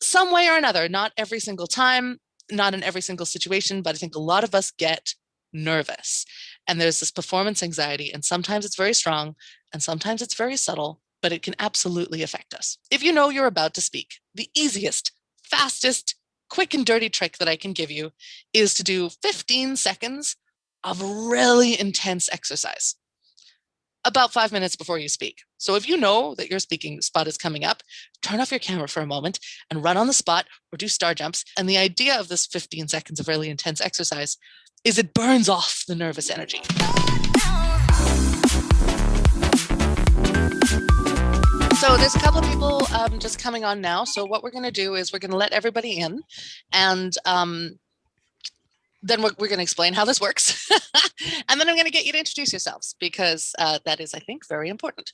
some way or another, not every single time, not in every single situation, but I think a lot of us get nervous. And there's this performance anxiety, and sometimes it's very strong, and sometimes it's very subtle, but it can absolutely affect us. If you know you're about to speak, the easiest, fastest, quick and dirty trick that I can give you is to do 15 seconds of really intense exercise about 5 minutes before you speak. So if you know that your speaking spot is coming up, turn off your camera for a moment and run on the spot or do star jumps. And the idea of this 15 seconds of really intense exercise is it burns off the nervous energy. So there's a couple of people just coming on now. So what we're going to do is we're going to let everybody in, and then we're going to explain how this works. And then I'm going to get you to introduce yourselves, because that is, I think, very important.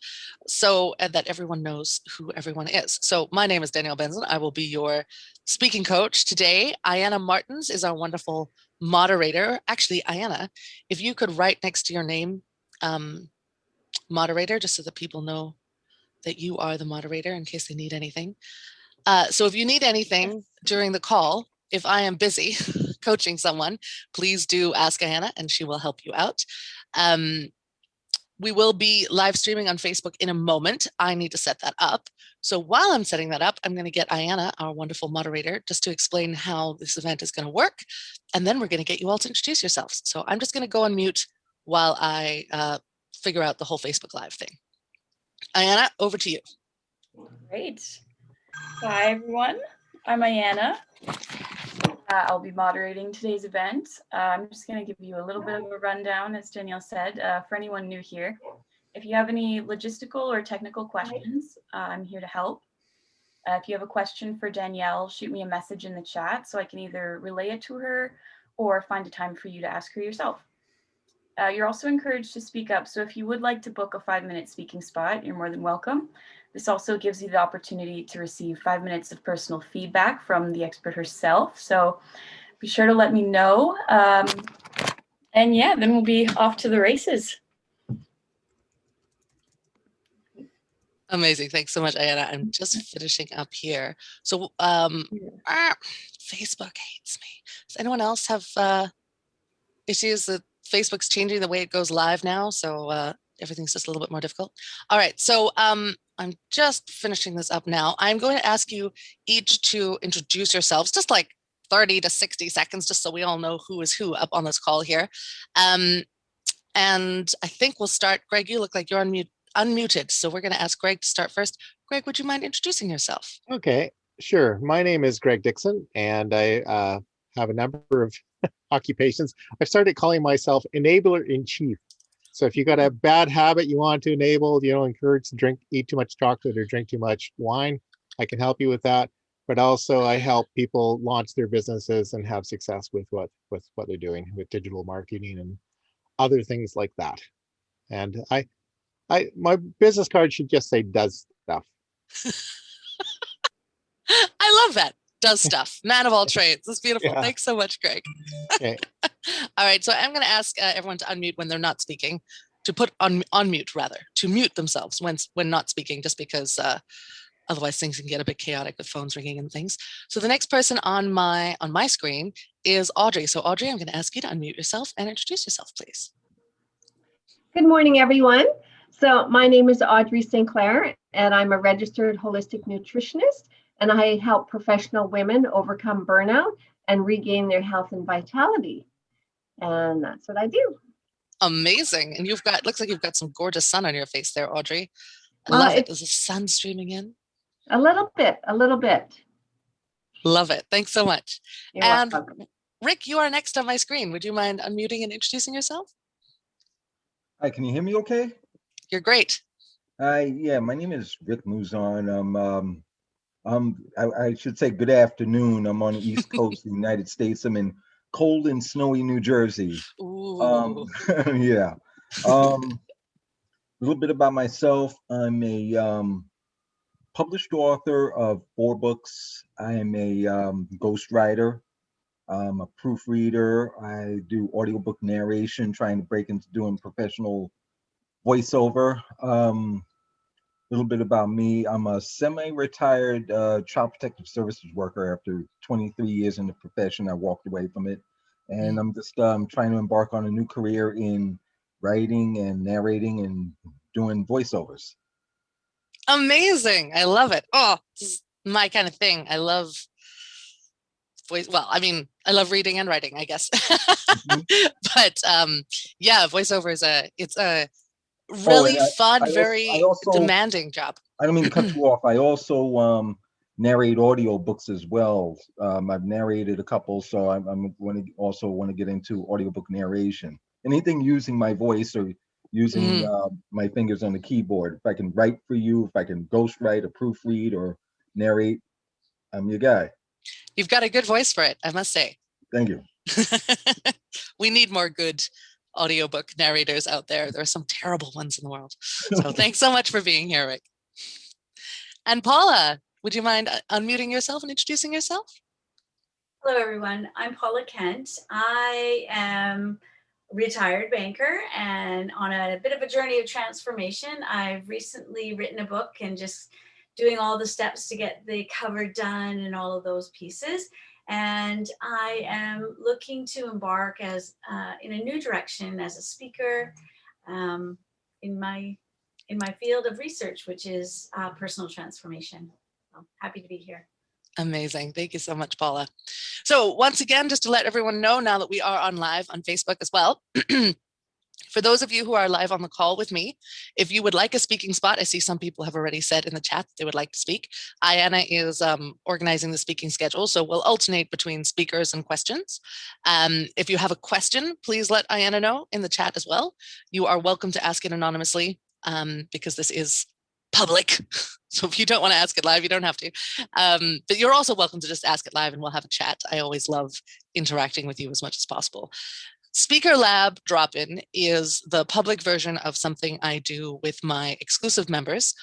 So that everyone knows who everyone is. So my name is Danielle Benson. I will be your speaking coach today. Ayanna Martins is our wonderful moderator. Actually, Ayanna, if you could write next to your name, moderator, just so that people know that you are the moderator in case they need anything. So if you need anything during the call, if I am busy coaching someone, please do ask Ayanna and she will help you out. We will be live streaming on Facebook in a moment. I need to set that up. So while I'm setting that up, I'm going to get Ayanna, our wonderful moderator, just to explain how this event is going to work. And then we're going to get you all to introduce yourselves. So I'm just going to go on mute while I figure out the whole Facebook Live thing. Ayanna, over to you. Great. Hi, everyone. I'm Ayanna. I'll be moderating today's event. I'm just going to give you a little bit of a rundown, as Danielle said, for anyone new here. If you have any logistical or technical questions, I'm here to help. If you have a question for Danielle, shoot me a message in the chat so I can either relay it to her or find a time for you to ask her yourself. You're also encouraged to speak up. So if you would like to book a 5-minute speaking spot, you're more than welcome. This also gives you the opportunity to receive 5 minutes of personal feedback from the expert herself. So be sure to let me know. And yeah, then we'll be off to the races. Amazing. Thanks so much, Ayanna. I'm just finishing up here. So Facebook hates me. Does anyone else have issues that Facebook's changing the way it goes live now? So everything's just a little bit more difficult. All right. So I'm just finishing this up now. I'm going to ask you each to introduce yourselves, just like 30 to 60 seconds, just so we all know who is who up on this call here. And I think we'll start. Greg, you look like you're unmuted. So we're going to ask Greg to start first. Greg, would you mind introducing yourself? Okay, sure. My name is Greg Dixon, and I have a number of occupations. I've started calling myself enabler in chief. So if you got a bad habit you want to enable, encourage to eat too much chocolate or drink too much wine, I can help you with that. But also I help people launch their businesses and have success with what they're doing with digital marketing and other things like that. And my business card should just say does stuff. I love that. Does stuff. Man of all trades. That's beautiful. Yeah. Thanks so much, Greg. Okay. All right. So I'm going to ask everyone to unmute when they're not speaking, to put on mute rather, to mute themselves when not speaking, just because otherwise things can get a bit chaotic with phones ringing and things. So the next person on my screen is Audrey. So Audrey, I'm going to ask you to unmute yourself and introduce yourself, please. Good morning, everyone. So my name is Audrey Sinclair, and I'm a registered holistic nutritionist, and I help professional women overcome burnout and regain their health and vitality. And that's what I do. Amazing. And looks like you've got some gorgeous sun on your face there, Audrey. I love it. Is the sun streaming in? A little bit. Love it. Thanks so much. You're welcome. Rick, you are next on my screen. Would you mind unmuting and introducing yourself? Hi, can you hear me okay? You're great. Yeah, my name is Rick Muzon. I should say good afternoon. I'm on the East Coast of the United States. I'm in cold and snowy New Jersey. Ooh. Yeah. A little bit about myself. I'm a published author of 4 books. I am a ghostwriter. I'm a proofreader. I do audiobook narration, trying to break into doing professional voiceover. little bit about me. I'm a semi-retired child protective services worker. After 23 years in the profession, I walked away from it. And I'm just trying to embark on a new career in writing and narrating and doing voiceovers. Amazing. I love it. Oh, this is my kind of thing. I love voice. Well, I mean, I love reading and writing, I guess. But yeah, voiceover is it's a really fun, very demanding job. I don't mean to cut you off. I also narrate audio books as well. I've narrated a couple, so I'm also want to get into audiobook narration. Anything using my voice or using my fingers on the keyboard. If I can write for you, if I can ghostwrite or proofread or narrate, I'm your guy. You've got a good voice for it, I must say. Thank you. We need more good audiobook narrators out there. There are some terrible ones in the world. So thanks so much for being here, Rick. And Paula, would you mind unmuting yourself and introducing yourself? Hello, everyone. I'm Paula Kent. I am a retired banker and on a bit of a journey of transformation. I've recently written a book and just doing all the steps to get the cover done and all of those pieces. And I am looking to embark as in a new direction as a speaker in my field of research, which is personal transformation. So happy to be here. Amazing. Thank you so much, Paula. So once again, just to let everyone know now that we are on live on Facebook as well, for those of you who are live on the call with me, if you would like a speaking spot, I see some people have already said in the chat that they would like to speak. Ayanna is organizing the speaking schedule, so we'll alternate between speakers and questions. If you have a question, please let Ayanna know in the chat as well. You are welcome to ask it anonymously because this is public. So if you don't want to ask it live, you don't have to. But you're also welcome to just ask it live and we'll have a chat. I always love interacting with you as much as possible. Speaker Lab Drop-In is the public version of something I do with my exclusive members.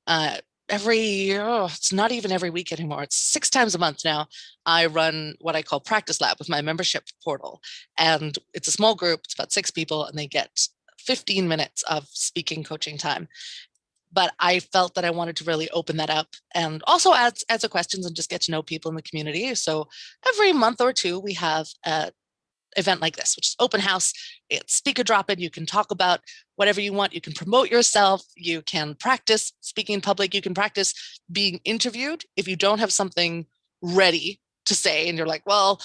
It's not even every week anymore. It's 6 times a month now. I run what I call Practice Lab with my membership portal. And it's a small group, it's about 6 people, and they get 15 minutes of speaking coaching time. But I felt that I wanted to really open that up and also answer questions and just get to know people in the community. So every month or two, we have a event like this, which is open house. It's speaker drop-in. You can talk about whatever you want. You can promote yourself. You can practice speaking in public. You can practice being interviewed. If you don't have something ready to say and you're like, well,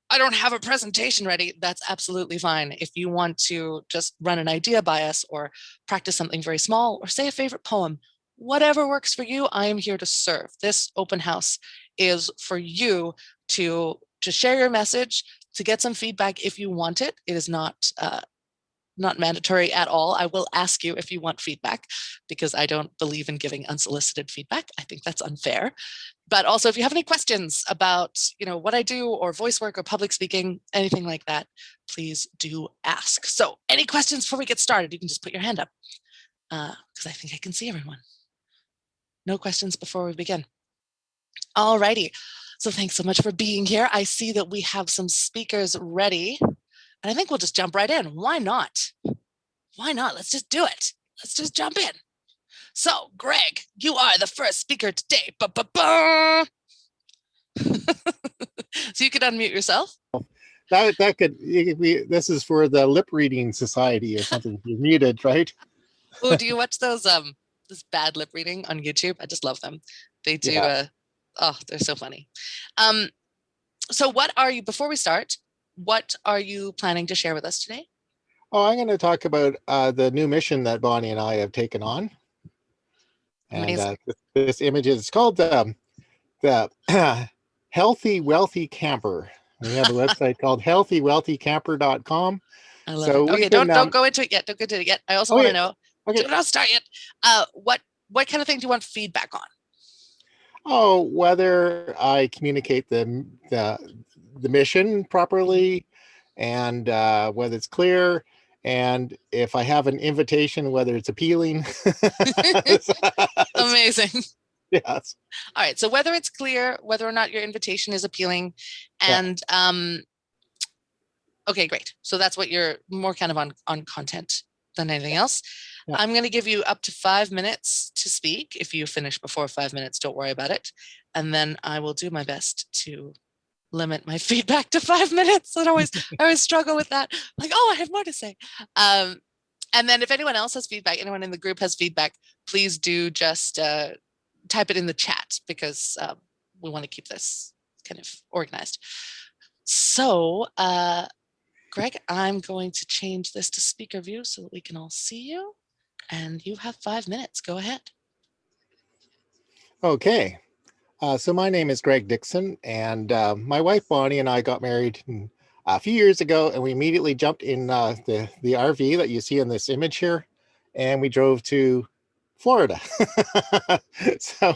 I don't have a presentation ready, that's absolutely fine. If you want to just run an idea by us or practice something very small or say a favorite poem, whatever works for you, I am here to serve. This open house is for you to share your message, to get some feedback if you want it. It is not mandatory at all. I will ask you if you want feedback because I don't believe in giving unsolicited feedback. I think that's unfair. But also if you have any questions about, what I do or voice work or public speaking, anything like that, please do ask. So any questions before we get started, you can just put your hand up because I think I can see everyone. No questions before we begin. All righty. So thanks so much for being here. I see that we have some speakers ready, and I think we'll just jump right in. Why not? Why not? Let's just do it. Let's just jump in. So, Greg, you are the first speaker today. So you could unmute yourself. That could be. This is for the lip reading society or something. You're muted, right? Oh, do you watch those this bad lip reading on YouTube? I just love them. They do. Yeah. Oh, they're so funny. So before we start, what are you planning to share with us today? Oh, I'm going to talk about the new mission that Bonnie and I have taken on. And this image is called the Healthy Wealthy Camper. We have a website called healthywealthycamper.com. I love it. Okay, don't go into it yet. Don't go into it yet. I also want to know. Okay. Don't start yet. What kind of thing do you want feedback on? Oh, whether I communicate the mission properly, and whether it's clear, and if I have an invitation, whether it's appealing. Amazing. Yes. All right. So whether it's clear, whether or not your invitation is appealing, and okay, great. So that's what you're more kind of on content than anything else. Yeah. I'm going to give you up to 5 minutes to speak. If you finish before 5 minutes, don't worry about it. And then I will do my best to limit my feedback to 5 minutes. I always struggle with that. Like, oh, I have more to say. And then if anyone else has feedback, anyone in the group has feedback, please do just type it in the chat, because we want to keep this kind of organized. So, Greg, I'm going to change this to speaker view so that we can all see you. And you have 5 minutes. Go ahead. Okay. So my name is Greg Dixon, and my wife Bonnie and I got married a few years ago, and we immediately jumped in the RV that you see in this image here, and we drove to Florida. so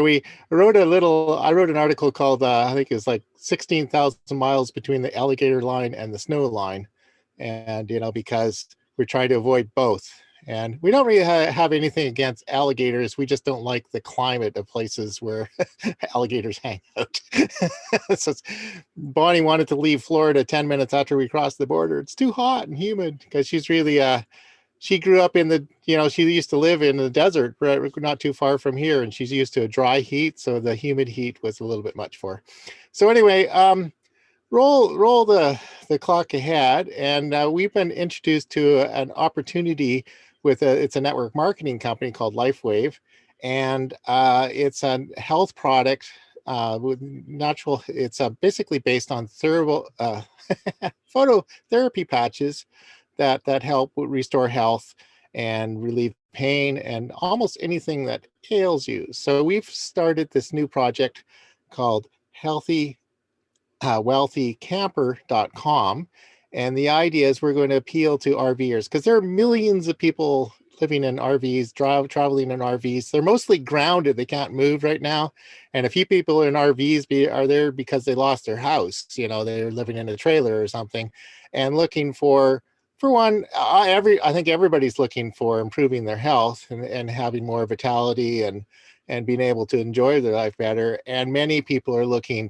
we wrote I wrote an article called I think it was like 16,000 miles between the alligator line and the snow line, and because we're trying to avoid both. And we don't really have anything against alligators. We just don't like the climate of places where alligators hang out. So Bonnie wanted to leave Florida 10 minutes after we crossed the border. It's too hot and humid, because she's really, she grew up in the, she used to live in the desert, right, not too far from here. And she's used to a dry heat. So the humid heat was a little bit much for her. So anyway, roll the clock ahead. And we've been introduced to an opportunity with it's a network marketing company called LifeWave, and it's a health product with natural. It's basically based on phototherapy patches that help restore health and relieve pain and almost anything that ails you. So we've started this new project called wealthycamper.com. And the idea is we're going to appeal to RVers, because there are millions of people living in RVs, traveling in RVs. They're mostly grounded. They can't move right now. And a few people in RVs are there because they lost their house. They're living in a trailer or something, and looking for one, I think everybody's looking for improving their health and having more vitality and being able to enjoy their life better. And many people are looking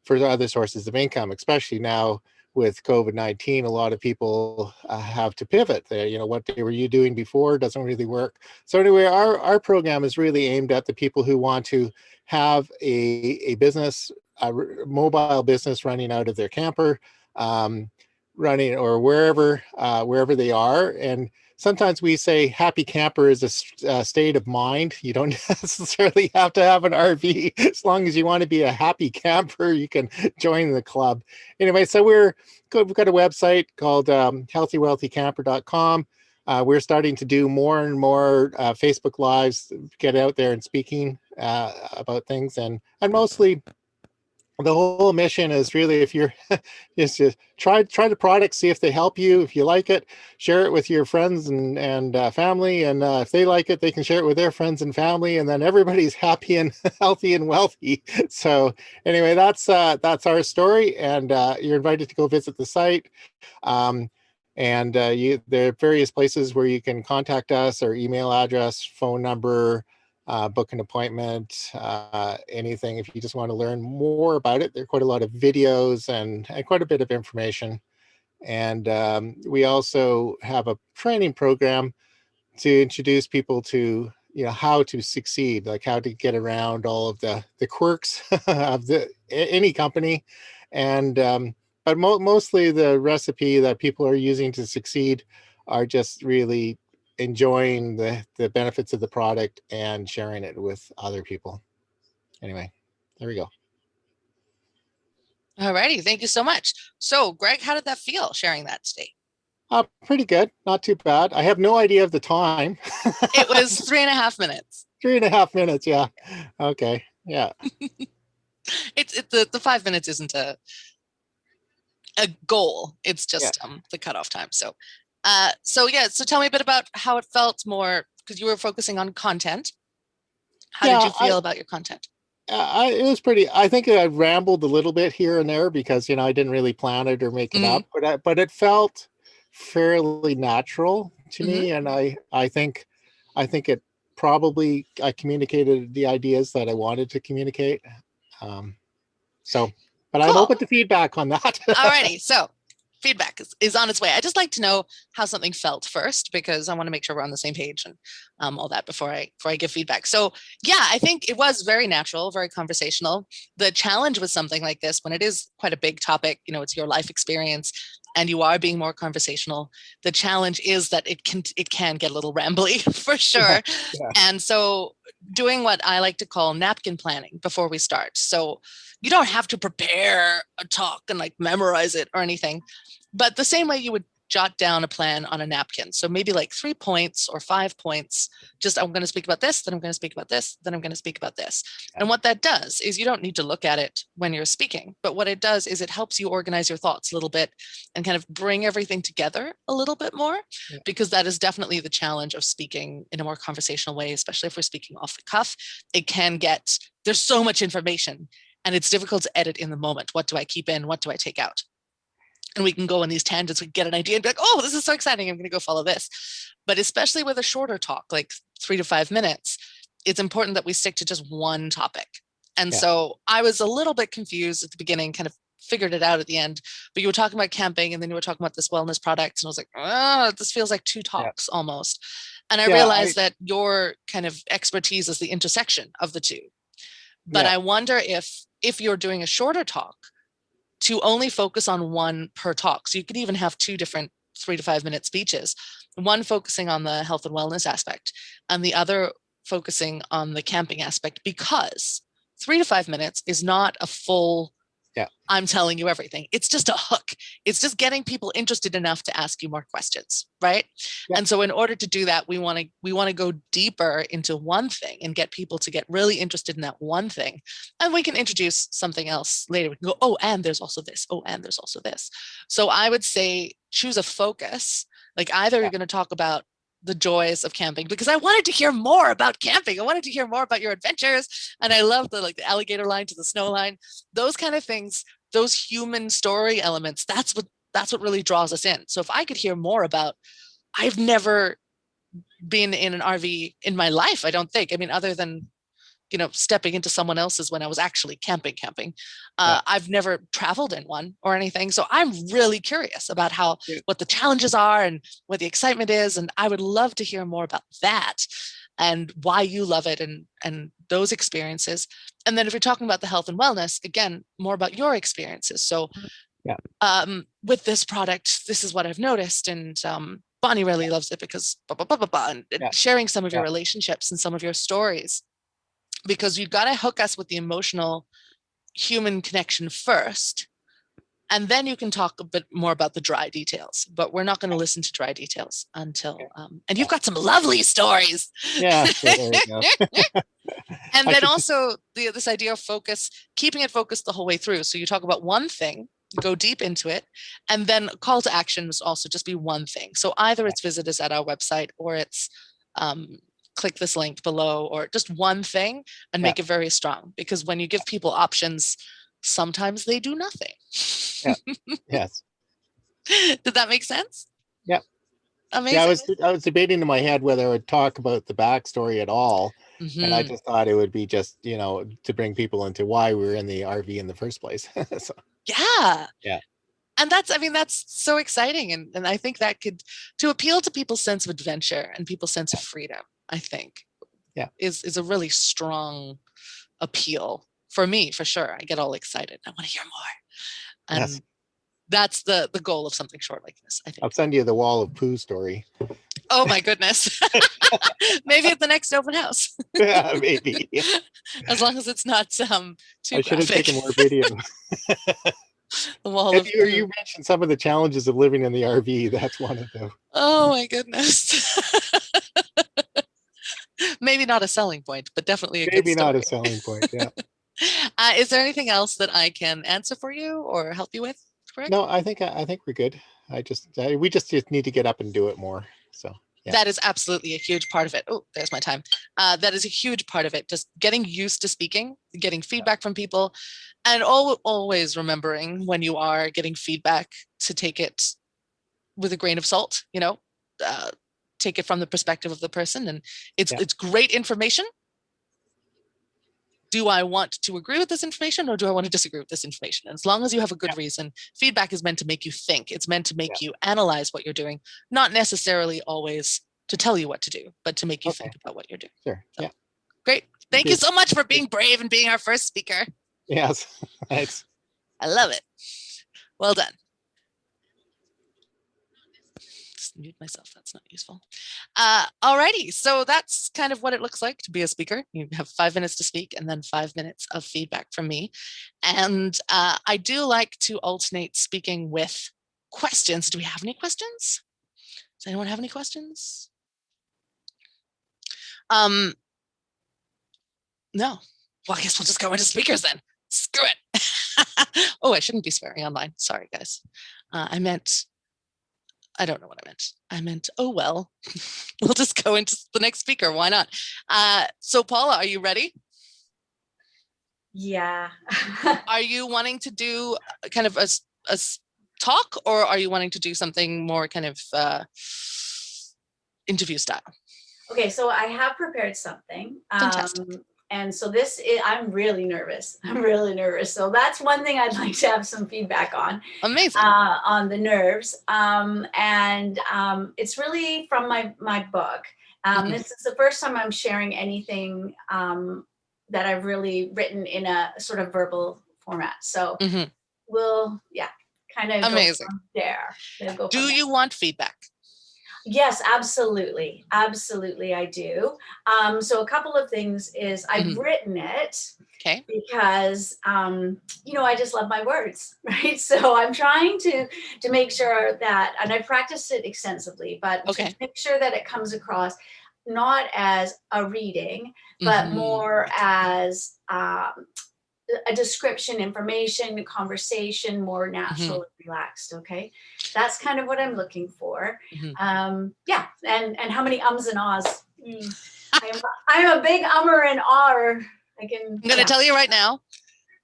for other sources of income, especially now with COVID-19. A lot of people have to pivot. What they were doing before doesn't really work. So anyway, our program is really aimed at the people who want to have a business, a mobile business running out of their camper, running or wherever they are. And sometimes we say happy camper is a state of mind. You don't necessarily have to have an RV. As long as you want to be a happy camper, you can join the club. Anyway, so we've got a website called healthywealthycamper.com. We're starting to do more and more Facebook Lives, get out there and speaking about things. And mostly the whole mission is really, if you're is to try the product, see if they help you. If you like it, share it with your friends and family, and if they like it, they can share it with their friends and family, and then everybody's happy and healthy and wealthy. So anyway, that's our story, and you're invited to go visit the site. And there are various places where you can contact us, our email address, phone number, book an appointment, anything. If you just want to learn more about it, there are quite a lot of videos and quite a bit of information. And we also have a training program to introduce people to how to succeed, like how to get around all of the quirks of any company. And but mostly the recipe that people are using to succeed are just really enjoying the benefits of the product and sharing it with other people. Anyway, there we go. All righty. Thank you so much. So, Greg, how did that feel, sharing that today? Pretty good. Not too bad. I have no idea of the time. It was 3.5 minutes. 3.5 minutes. Yeah. Okay. Yeah. The 5 minutes isn't a goal. It's just the cutoff time. So tell me a bit about how it felt more, because you were focusing on content. How did you feel about your content? It was pretty. I think I rambled a little bit here and there because I didn't really plan it or make it up, but it felt fairly natural to me, and I think it probably I communicated the ideas that I wanted to communicate. But cool. I'm open to feedback on that. Alrighty, so feedback is on its way. I just like to know how something felt first, because I want to make sure we're on the same page and all that before I give feedback. So yeah, I think it was very natural, very conversational. The challenge with something like this, when it is quite a big topic, you know, it's your life experience and you are being more conversational, the challenge is that it can get a little rambly for sure. Yeah. And so doing what I like to call napkin planning before we start. So you don't have to prepare a talk and like memorize it or anything, but the same way you would jot down a plan on a napkin. So maybe like 3 points or 5 points, just I'm going to speak about this, then I'm going to speak about this, then I'm going to speak about this. And what that does is you don't need to look at it when you're speaking, but what it does is it helps you organize your thoughts a little bit and kind of bring everything together a little bit more, because that is definitely the challenge of speaking in a more conversational way, especially if we're speaking off the cuff. It can get, there's so much information and it's difficult to edit in the moment. What do I keep in? What do I take out? And we can go on these tangents, we get an idea and be like, oh, this is so exciting, I'm going to go follow this. But especially with a shorter talk, like 3 to 5 minutes, it's important that we stick to just one topic. And so I was a little bit confused at the beginning, kind of figured it out at the end, but you were talking about camping and then you were talking about this wellness product. And I was like, oh, this feels like 2 talks almost. And I realized that your kind of expertise is the intersection of the 2. But I wonder if you're doing a shorter talk, to only focus on one per talk. So you could even have 2 different 3 to 5 minute speeches, one focusing on the health and wellness aspect and the other focusing on the camping aspect, because 3 to 5 minutes is not a full, I'm telling you everything. It's just a hook. It's just getting people interested enough to ask you more questions, right? And so in order to do that, we want to go deeper into one thing and get people to get really interested in that one thing. And we can introduce something else later. We can go, oh, and there's also this. Oh, and there's also this. So I would say choose a focus. Like either you're going to talk about the joys of camping, because I wanted to hear more about camping. I wanted to hear more about your adventures. And I love the alligator line to the snow line, those kind of things, those human story elements. That's what really draws us in. So if I could hear more about, I've never been in an RV in my life, I don't think. I mean, other than, you know, stepping into someone else's when I was actually camping. I've never traveled in one or anything. So I'm really curious about what the challenges are and what the excitement is. And I would love to hear more about that and why you love it and those experiences. And then if you're talking about the health and wellness, again, more about your experiences. So with this product, this is what I've noticed. And Bonnie really loves it because and sharing some of your relationships and some of your stories, because you've got to hook us with the emotional human connection first. And then you can talk a bit more about the dry details, but we're not going to listen to dry details until, and you've got some lovely stories. Yeah, there you go. And then also this idea of focus, keeping it focused the whole way through. So you talk about one thing, go deep into it, and then call to action must also just be one thing. So either it's visit us at our website or it's click this link below, or just one thing and make it very strong, because when you give people options, sometimes they do nothing. Yes. Did that make sense? Yeah. Amazing. Yeah, I was debating in my head whether I would talk about the backstory at all. And I just thought it would be just, you know, to bring people into why we were in the RV in the first place. So, yeah. And that's so exciting. And I think that could, to appeal to people's sense of adventure and people's sense of freedom, I think is a really strong appeal for me, for sure. I get all excited. I want to hear more. And that's the goal of something short like this, I think. I'll send you the wall of poo story. Oh my goodness. Maybe at the next open house. Yeah, maybe. As long as it's not too I should have graphic. taken more video. The wall of poo. You mentioned some of the challenges of living in the RV. That's one of them. Oh my goodness. Maybe not a selling point, but definitely a good story. Maybe not a selling point, yeah. Is there anything else that I can answer for you or help you with? Correct? No, I think we're good. We just need to get up and do it more. So that is absolutely a huge part of it. Oh, there's my time. That is a huge part of it. Just getting used to speaking, getting feedback from people, and always remembering when you are getting feedback to take it with a grain of salt, you know, take it from the perspective of the person. And it's great information, do I want to agree with this information or do I want to disagree with this information? And as long as you have a good reason, feedback is meant to make you think. It's meant to make you analyze what you're doing, not necessarily always to tell you what to do, but to make you think about what you're doing. Sure. So, Yeah. Great. Thank you so much for being brave and being our first speaker. Yes. Thanks. I love it. Well done. Just mute myself. That's not useful. Alrighty. So that's kind of what it looks like to be a speaker. You have 5 minutes to speak and then 5 minutes of feedback from me. And I do like to alternate speaking with questions. Do we have any questions? Does anyone have any questions? No. Well, I guess we'll just go into speakers then. Screw it. Oh, I shouldn't be swearing online. Sorry, guys. I don't know what I meant, oh, well, we'll just go into the next speaker. Why not? So Paula, are you ready? Yeah. Are you wanting to do kind of a talk, or are you wanting to do something more kind of interview style? Okay, so I have prepared something. Fantastic. And so this is, I'm really nervous. I'm really nervous. So that's one thing I'd like to have some feedback on. Amazing. On the nerves. It's really from my book. This is the first time I'm sharing anything that I've really written in a sort of verbal format. So we'll, kind of amazing. Go from there. Do you want feedback? Yes, absolutely. Absolutely, I do. So a couple of things is I've written it because, I just love my words, right? So I'm trying to make sure that, and I practiced it extensively, but to make sure that it comes across not as a reading, but more as a description, information, conversation, more natural and relaxed. Okay. That's kind of what I'm looking for. And how many ums and ahs? I'm a big ummer and ahher. I'm going to tell you right now,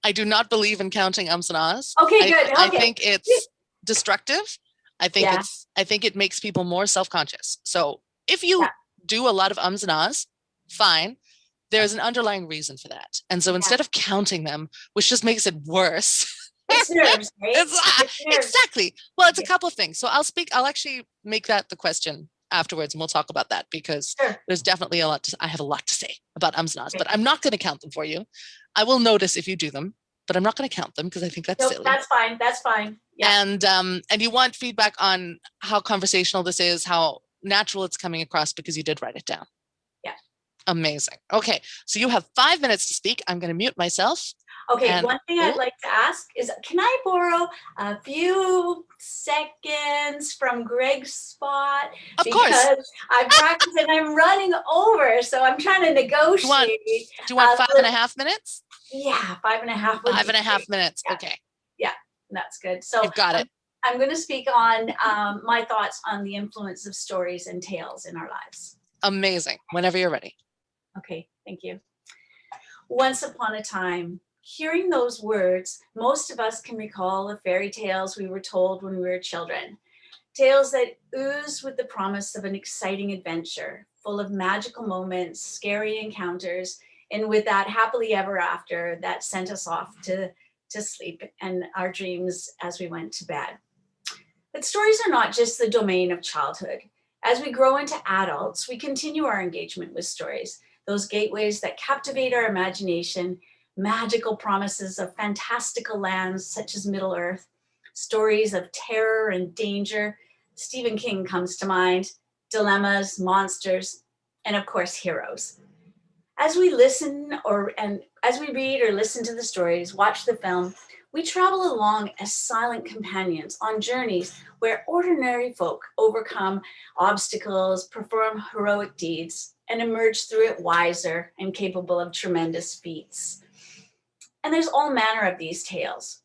I do not believe in counting ums and ahs. Okay, good. I think it's destructive. I think it makes people more self-conscious. So if you do a lot of ums and ahs, fine. There's an underlying reason for that. And so instead of counting them, which just makes it worse. It's nerves, right? It's nerves. Exactly. Well, it's a couple of things. So I'll actually make that the question afterwards, and we'll talk about that because there's definitely I have a lot to say about ums and ahs, but I'm not going to count them for you. I will notice if you do them, but I'm not going to count them because I think that's silly. That's fine. That's fine. Yeah. And you want feedback on how conversational this is, how natural it's coming across because you did write it down. Amazing. Okay, so you have 5 minutes to speak. I'm going to mute myself. Okay, one thing I'd like to ask is, can I borrow a few seconds from Greg's spot? Of course. Because I've practiced and I'm running over, so I'm trying to negotiate. Do you want 5.5 minutes? Yeah, 5.5. 5.5 minutes. Yeah. Okay. Yeah, that's good. So you've got it. I'm going to speak on my thoughts on the influence of stories and tales in our lives. Amazing. Whenever you're ready. Okay, thank you. Once upon a time, hearing those words, most of us can recall the fairy tales we were told when we were children. Tales that ooze with the promise of an exciting adventure, full of magical moments, scary encounters, and with that happily ever after that sent us off to sleep and our dreams as we went to bed. But stories are not just the domain of childhood. As we grow into adults, we continue our engagement with stories. Those gateways that captivate our imagination, magical promises of fantastical lands such as Middle-earth, stories of terror and danger. Stephen King comes to mind, dilemmas, monsters, and of course, heroes. As we as we read or listen to the stories, watch the film, we travel along as silent companions on journeys where ordinary folk overcome obstacles, perform heroic deeds, and emerge through it wiser and capable of tremendous feats. And there's all manner of these tales.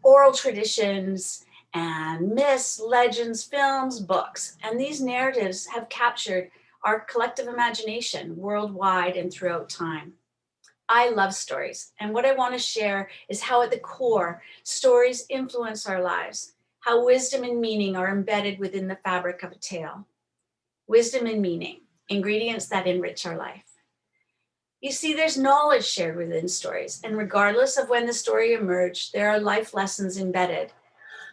Oral traditions and myths, legends, films, books. And these narratives have captured our collective imagination worldwide and throughout time. I love stories. And what I want to share is how at the core, stories influence our lives, how wisdom and meaning are embedded within the fabric of a tale. Wisdom and meaning, ingredients that enrich our life. You see, there's knowledge shared within stories, and regardless of when the story emerged, there are life lessons embedded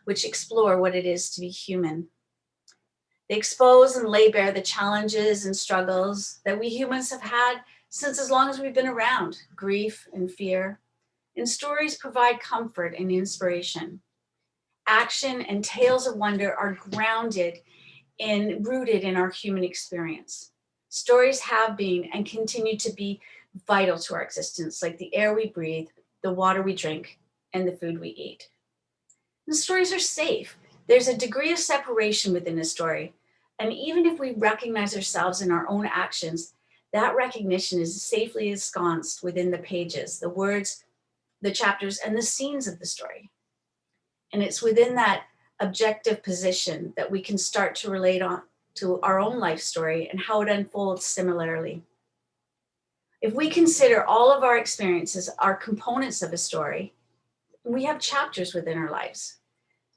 which explore what it is to be human. They expose and lay bare the challenges and struggles that we humans have had since as long as we've been around, grief and fear. And stories provide comfort and inspiration. Action and tales of wonder are grounded and rooted in our human experience. Stories have been and continue to be vital to our existence, like the air we breathe, the water we drink, and the food we eat. And stories are safe. There's a degree of separation within a story. And even if we recognize ourselves in our own actions, that recognition is safely ensconced within the pages, the words, the chapters, and the scenes of the story. And it's within that objective position that we can start to relate on to our own life story and how it unfolds similarly. If we consider all of our experiences are components of a story, we have chapters within our lives.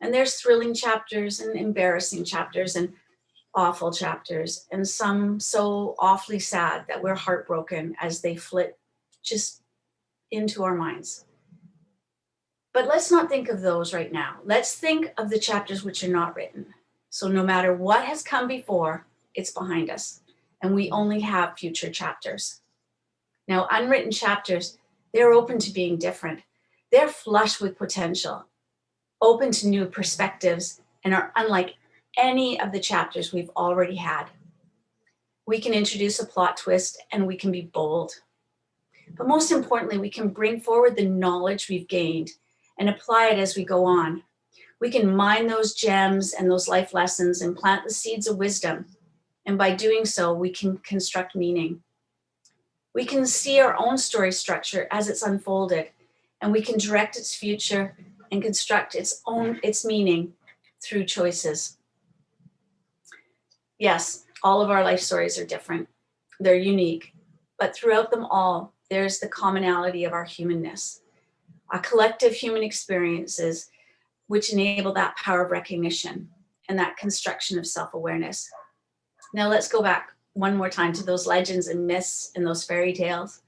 And there's thrilling chapters and embarrassing chapters and awful chapters, and some so awfully sad that we're heartbroken as they flit just into our minds. But let's not think of those right now. Let's think of the chapters which are not written. So no matter what has come before, it's behind us, and we only have future chapters. Now, unwritten chapters, they're open to being different. They're flush with potential, open to new perspectives, and are unlike any of the chapters we've already had. We can introduce a plot twist and we can be bold. But most importantly, we can bring forward the knowledge we've gained and apply it as we go on. We can mine those gems and those life lessons and plant the seeds of wisdom. And by doing so, we can construct meaning. We can see our own story structure as it's unfolded, and we can direct its future and construct its meaning through choices. Yes, all of our life stories are different. They're unique, but throughout them all, there's the commonality of our humanness, our collective human experiences, which enable that power of recognition and that construction of self-awareness. Now let's go back one more time to those legends and myths and those fairy tales.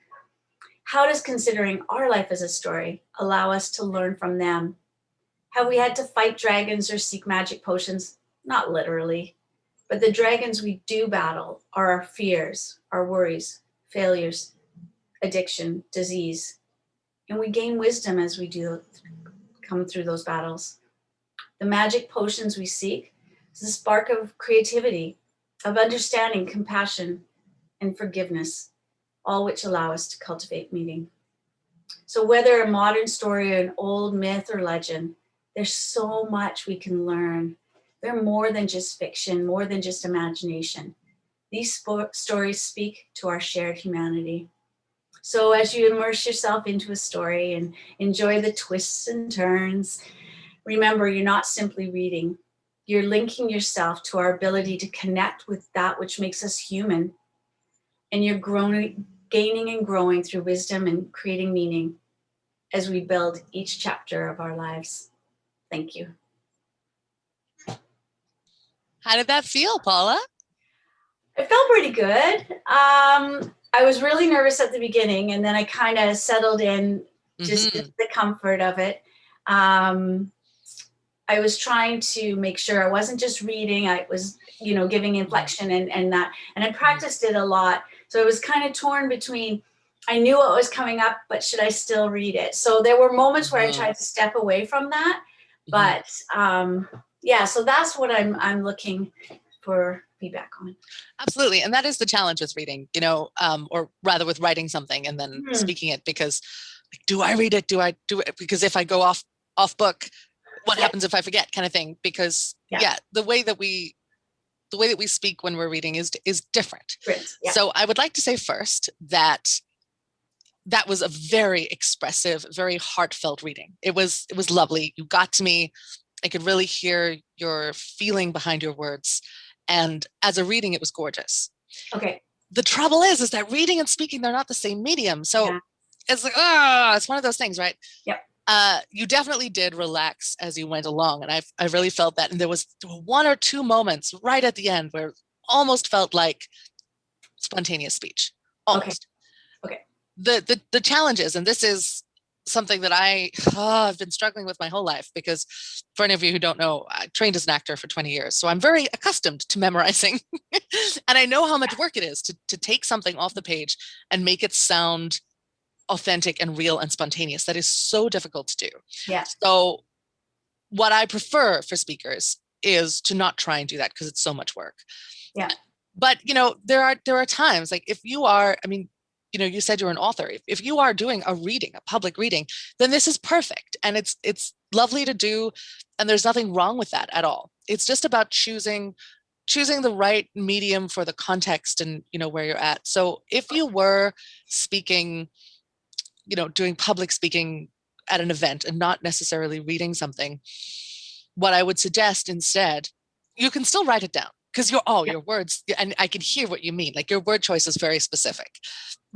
How does considering our life as a story allow us to learn from them? Have we had to fight dragons or seek magic potions? Not literally. But the dragons we do battle are our fears, our worries, failures, addiction, disease. And we gain wisdom as we do come through those battles. The magic potions we seek is a spark of creativity, of understanding, compassion, and forgiveness, all which allow us to cultivate meaning. So whether a modern story or an old myth or legend, there's so much we can learn. They're more than just fiction, more than just imagination. These stories speak to our shared humanity. So as you immerse yourself into a story and enjoy the twists and turns, remember you're not simply reading. You're linking yourself to our ability to connect with that which makes us human. And you're gaining and growing through wisdom and creating meaning as we build each chapter of our lives. Thank you. How did that feel, Paula? It felt pretty good. I was really nervous at the beginning, and then I kind of settled in just the comfort of it. I was trying to make sure I wasn't just reading, I was, giving inflection and that, and I practiced it a lot. So I was kind of torn between, I knew what was coming up, but should I still read it? So there were moments where I tried to step away from that, but yeah, so that's what I'm looking for feedback on. Absolutely. And that is the challenge with reading, or rather with writing something and then speaking it, because do I read it? Do I do it? Because if I go off book, what happens if I forget, kind of thing? Because the way that we speak when we're reading is different. So I would like to say first that was a very expressive, very heartfelt reading. It was lovely. You got to me. I could really hear your feeling behind your words. And as a reading, it was gorgeous. Okay. The trouble is that reading and speaking, they're not the same medium. So it's like, it's one of those things, right? Yep. You definitely did relax as you went along. And I really felt that. And there was one or two moments right at the end where it almost felt like spontaneous speech. Almost. Okay. the challenges, and this is something that I've been struggling with my whole life, because for any of you who don't know, I trained as an actor for 20 years. So I'm very accustomed to memorizing and I know how much work it is to take something off the page and make it sound authentic and real and spontaneous. That is so difficult to do. Yeah. So what I prefer for speakers is to not try and do that, because it's so much work. Yeah. But, there are times, like if you are, I mean, you said you're an author. If you are doing a reading, a public reading, then this is perfect. And it's lovely to do. And there's nothing wrong with that at all. It's just about choosing the right medium for the context and, where you're at. So if you were speaking, doing public speaking at an event and not necessarily reading something, what I would suggest instead, you can still write it down, because your words, and I can hear what you mean. Like, your word choice is very specific.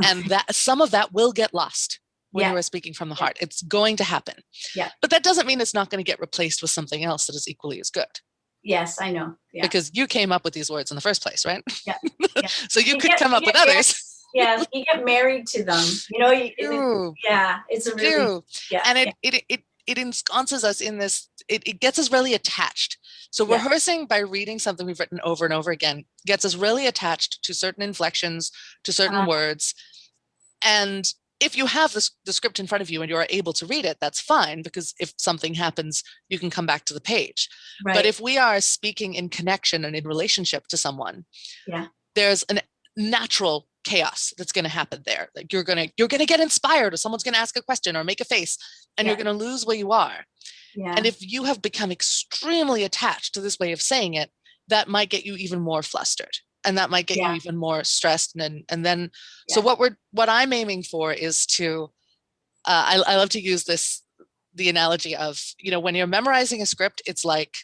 And that some of that will get lost when you are speaking from the heart. It's going to happen. Yeah. But that doesn't mean it's not going to get replaced with something else that is equally as good. Yes, I know. Yeah. Because you came up with these words in the first place, right? Yeah. So you could come up with others. Yeah, you get married to them. It's a really and it ensconces us in this. It gets us really attached. So rehearsing by reading something we've written over and over again gets us really attached to certain inflections, to certain words. And if you have the script in front of you and you're able to read it, that's fine, because if something happens, you can come back to the page. Right. But if we are speaking in connection and in relationship to someone, there's a natural chaos that's going to happen there. Like, you're going to get inspired, or someone's going to ask a question or make a face, and you're going to lose where you are. Yeah. And if you have become extremely attached to this way of saying it, that might get you even more flustered, and that might get you even more stressed. And then, so what I'm aiming for is to, I love to use the analogy of, when you're memorizing a script, it's like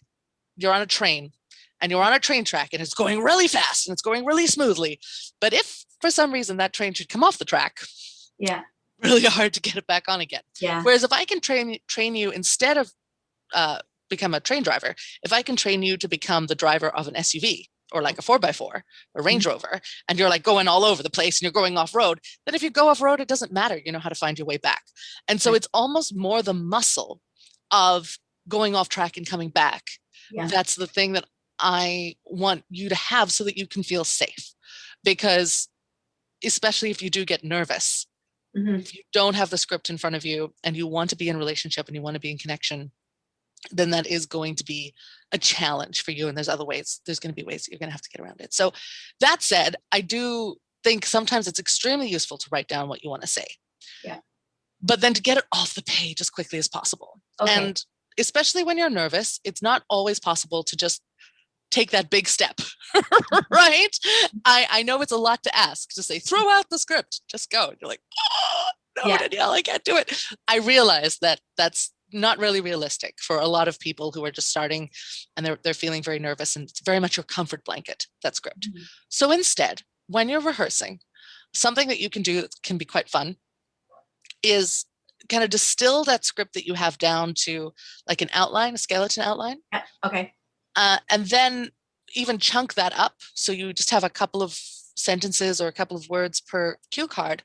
you're on a train, and you're on a train track, and it's going really fast and it's going really smoothly. But if for some reason that train should come off the track, really hard to get it back on again. Yeah. Whereas if I can train you, instead of become a train driver, if I can train you to become the driver of an SUV, or like a 4x4, a Range Rover, and you're like going all over the place and you're going off road, then if you go off road, it doesn't matter. You know how to find your way back. And so it's almost more the muscle of going off track and coming back. Yeah. That's the thing that I want you to have, so that you can feel safe. Because especially if you do get nervous, if you don't have the script in front of you and you want to be in relationship and you want to be in connection, then that is going to be a challenge for you. And there's going to be ways that you're going to have to get around it. So that said, I do think sometimes it's extremely useful to write down what you want to say. Yeah. But then to get it off the page as quickly as possible. Okay. And especially when you're nervous, it's not always possible to just take that big step, right? I know it's a lot to ask, to say, throw out the script, just go. And you're like, oh, no, Danielle, I can't do it. I realize that that's not really realistic for a lot of people who are just starting, and they're feeling very nervous, and it's very much your comfort blanket, that script. So instead, when you're rehearsing, something that you can do that can be quite fun is kind of distill that script that you have down to like an outline, a skeleton outline. Okay. And then even chunk that up. So you just have a couple of sentences or a couple of words per cue card.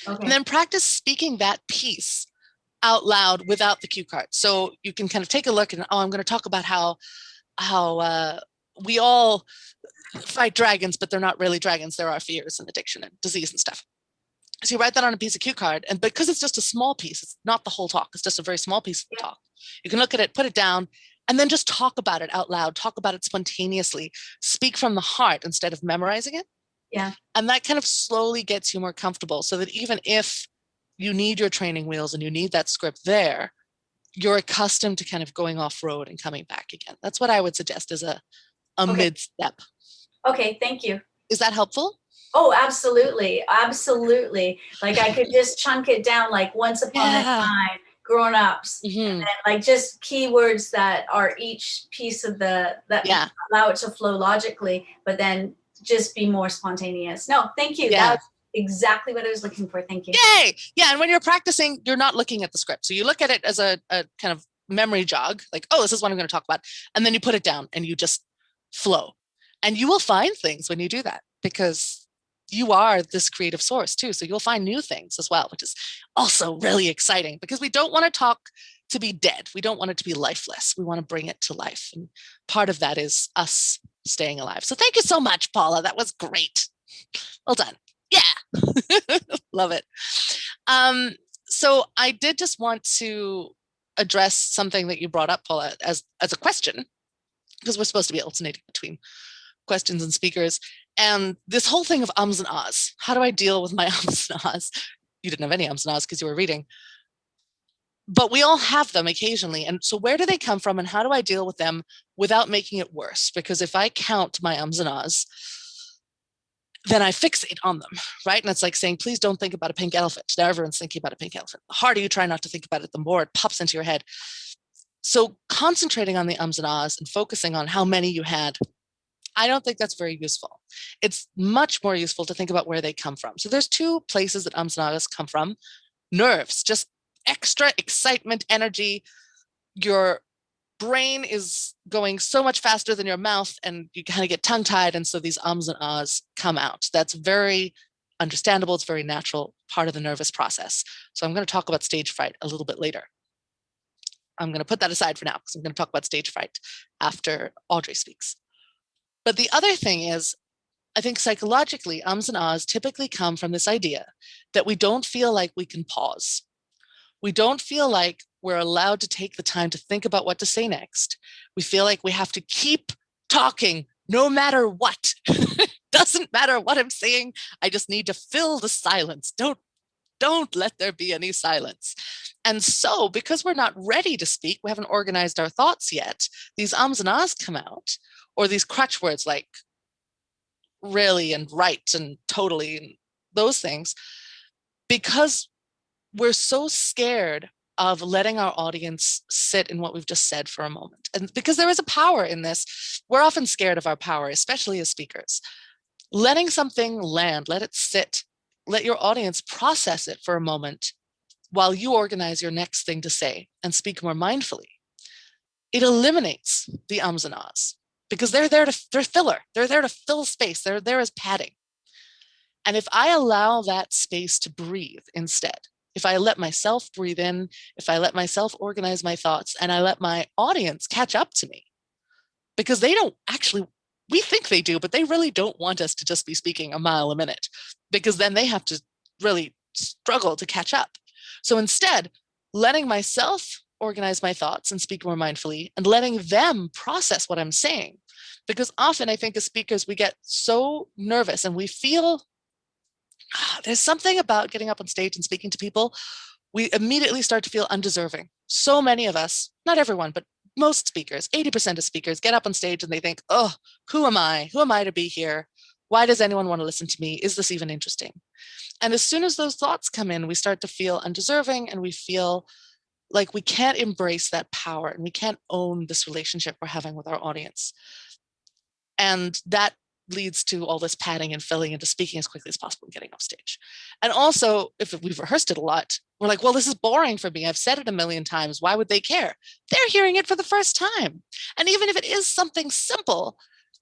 Okay. And then practice speaking that piece out loud without the cue card. So you can kind of take a look and, I'm going to talk about how we all fight dragons, but they're not really dragons. There are fears and addiction and disease and stuff. So you write that on a piece of cue card, and because it's just a small piece, it's not the whole talk, it's just a very small piece of the talk. You can look at it, put it down, and then just talk about it out loud, talk about it spontaneously, speak from the heart instead of memorizing it. Yeah. And that kind of slowly gets you more comfortable, so that even if you need your training wheels and you need that script there, you're accustomed to kind of going off road and coming back again. That's what I would suggest as a mid-step. Okay, thank you. Is that helpful? Oh, absolutely. Absolutely. Like I could just chunk it down, like once upon a time, grown-ups, and then like just keywords that are each piece of that allow it to flow logically, but then just be more spontaneous. No, thank you. Yeah. That's exactly what I was looking for. Thank you. Yay. Yeah. And when you're practicing, you're not looking at the script. So you look at it as a kind of memory jog, like, oh, this is what I'm going to talk about. And then you put it down and you just flow. And you will find things when you do that, because you are this creative source too. So you'll find new things as well, which is also really exciting because we don't want to talk to be dead. We don't want it to be lifeless. We want to bring it to life. And part of that is us staying alive. So thank you so much, Paula. That was great. Well done. Yeah. Love it. So I did just want to address something that you brought up, Paula, as a question, because we're supposed to be alternating between questions and speakers. And this whole thing of ums and ahs. How do I deal with my ums and ahs? You didn't have any ums and ahs because you were reading. But we all have them occasionally. And so where do they come from and how do I deal with them without making it worse? Because if I count my ums and ahs, then I fixate on them, right? And it's like saying, please don't think about a pink elephant. Now everyone's thinking about a pink elephant. The harder you try not to think about it, the more it pops into your head. So concentrating on the ums and ahs and focusing on how many you had, I don't think that's very useful. It's much more useful to think about where they come from. So there's two places that ums and ahs come from. Nerves, just extra excitement, energy. Your brain is going so much faster than your mouth and you kind of get tongue-tied, and so these ums and ahs come out. That's very understandable. It's very natural part of the nervous process. So I'm going to talk about stage fright a little bit later. I'm going to put that aside for now because I'm going to talk about stage fright after Audrey speaks. But the other thing is, I think psychologically, ums and ahs typically come from this idea that we don't feel like we can pause. We don't feel like we're allowed to take the time to think about what to say next. We feel like we have to keep talking no matter what. Doesn't matter what I'm saying. I just need to fill the silence. Don't let there be any silence. And so because we're not ready to speak, we haven't organized our thoughts yet, these ums and ahs come out, or these crutch words like really and right and totally and those things, because we're so scared of letting our audience sit in what we've just said for a moment. And because there is a power in this, we're often scared of our power, especially as speakers. Letting something land, let it sit, let your audience process it for a moment while you organize your next thing to say and speak more mindfully. It eliminates the ums and ahs because they're filler. They're there to fill space. They're there as padding. And if I allow that space to breathe instead, if I let myself breathe in, if I let myself organize my thoughts, and I let my audience catch up to me, because they don't actually, we think they do, but they really don't want us to just be speaking a mile a minute, because then they have to really struggle to catch up. So instead, letting myself organize my thoughts and speak more mindfully and letting them process what I'm saying. Because often I think as speakers, we get so nervous and we feel there's something about getting up on stage and speaking to people. We immediately start to feel undeserving. So many of us, not everyone, but most speakers, 80% of speakers get up on stage and they think, oh, who am I? Who am I to be here? Why does anyone want to listen to me? Is this even interesting? And as soon as those thoughts come in, we start to feel undeserving and we feel like we can't embrace that power and we can't own this relationship we're having with our audience. And that leads to all this padding and filling into speaking as quickly as possible and getting off stage. And also, if we've rehearsed it a lot, we're like, well, this is boring for me. I've said it a million times. Why would they care? They're hearing it for the first time. And even if it is something simple,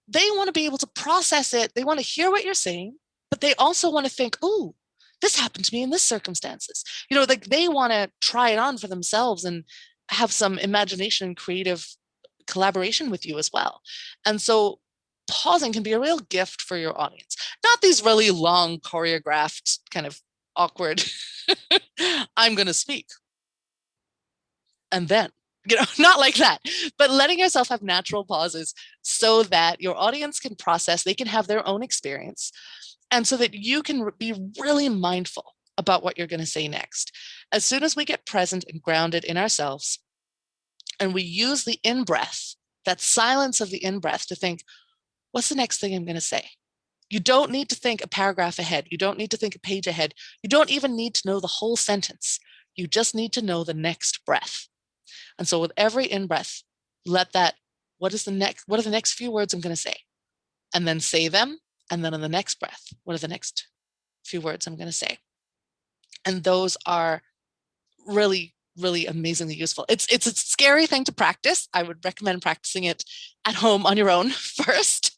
they want to be able to process it. They want to hear what you're saying, but they also want to think, oh, this happened to me in this circumstances. You know, like they want to try it on for themselves and have some imagination and creative collaboration with you as well. And so pausing can be a real gift for your audience. Not these really long choreographed kind of awkward, I'm going to speak. And then, you know, not like that, but letting yourself have natural pauses so that your audience can process, they can have their own experience. And so that you can be really mindful about what you're going to say next. As soon as we get present and grounded in ourselves, and we use the in-breath, that silence of the in-breath to think, what's the next thing I'm going to say? You don't need to think a paragraph ahead. You don't need to think a page ahead. You don't even need to know the whole sentence. You just need to know the next breath. And so with every in-breath, let that, what are the next few words I'm going to say? And then say them. And then on the next breath, what are the next few words I'm going to say? And those are really, really amazingly useful. It's a scary thing to practice. I would recommend practicing it at home on your own first,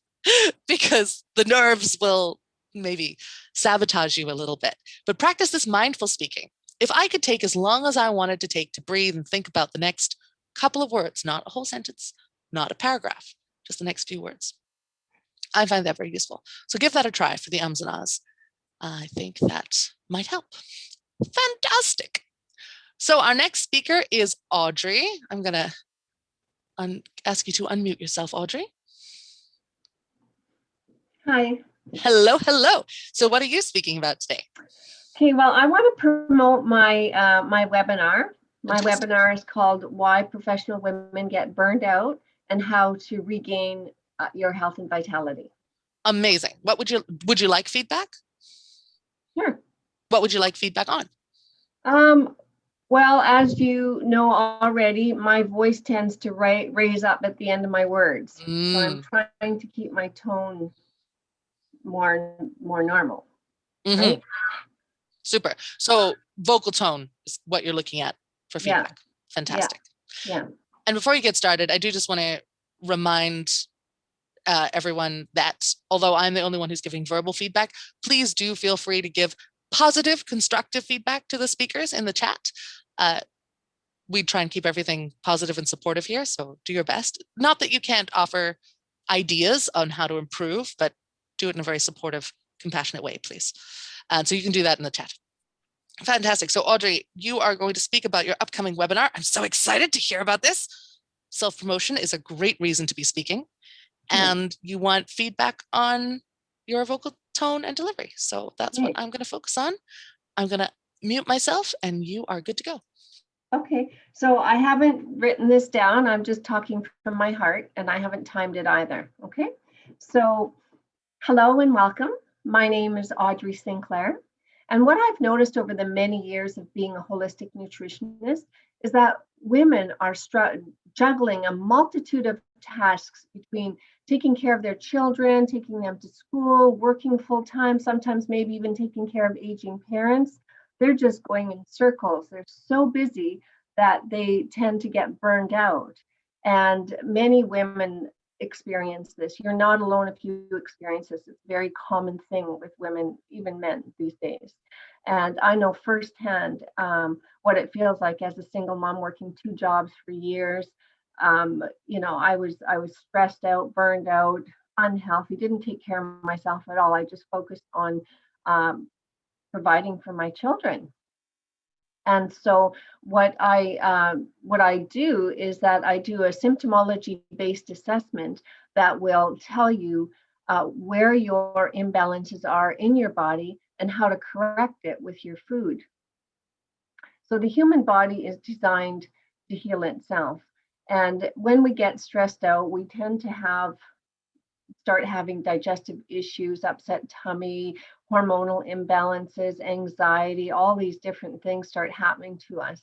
because the nerves will maybe sabotage you a little bit. But practice this mindful speaking. If I could take as long as I wanted to take to breathe and think about the next couple of words, not a whole sentence, not a paragraph, just the next few words, I find that very useful. So give that a try for the ums and ahs. I think that might help. Fantastic. So our next speaker is Audrey. I'm going to ask you to unmute yourself, Audrey. Hi. Hello, hello. So what are you speaking about today? Okay, well, I want to promote my my webinar. My Fantastic. webinar is called Why Professional Women Get Burned Out and How to Regain Your Health and Vitality. Amazing. What would you like feedback? Sure. What would you like feedback on? Well, as you know already, my voice tends to raise up at the end of my words. So I'm trying to keep my tone more normal. Right? Super. So vocal tone is what you're looking at for feedback. Yeah. Fantastic. Yeah. And before you get started, I do just want to remind everyone that although I'm the only one who's giving verbal feedback, please do feel free to give positive, constructive feedback to the speakers in the chat. We try and keep everything positive and supportive here, so do your best. Not that you can't offer ideas on how to improve, but do it in a very supportive, compassionate way, please. And so you can do that in the chat. Fantastic. So Audrey, you are going to speak about your upcoming webinar. I'm so excited to hear about this. Self-promotion is a great reason to be speaking. And you want feedback on your vocal tone and delivery. So that's what I'm going to focus on. I'm going to mute myself and you are good to go. Okay, so I haven't written this down. I'm just talking from my heart and I haven't timed it either. Okay, so hello and welcome. My name is Audrey Sinclair. And what I've noticed over the many years of being a holistic nutritionist is that women are juggling a multitude of tasks between taking care of their children, taking them to school, working full time, sometimes maybe even taking care of aging parents. They're just going in circles. They're so busy that they tend to get burned out. And many women experience this. You're not alone if you experience this. It's a very common thing with women, even men these days. And I know firsthand what it feels like as a single mom working 2 jobs for years. You know, I was stressed out, burned out, unhealthy, didn't take care of myself at all. I just focused on providing for my children. And so what I do is that I do a symptomology-based assessment that will tell you where your imbalances are in your body and how to correct it with your food. So the human body is designed to heal itself. And when we get stressed out, we tend to start having digestive issues, upset tummy, hormonal imbalances, anxiety, all these different things start happening to us.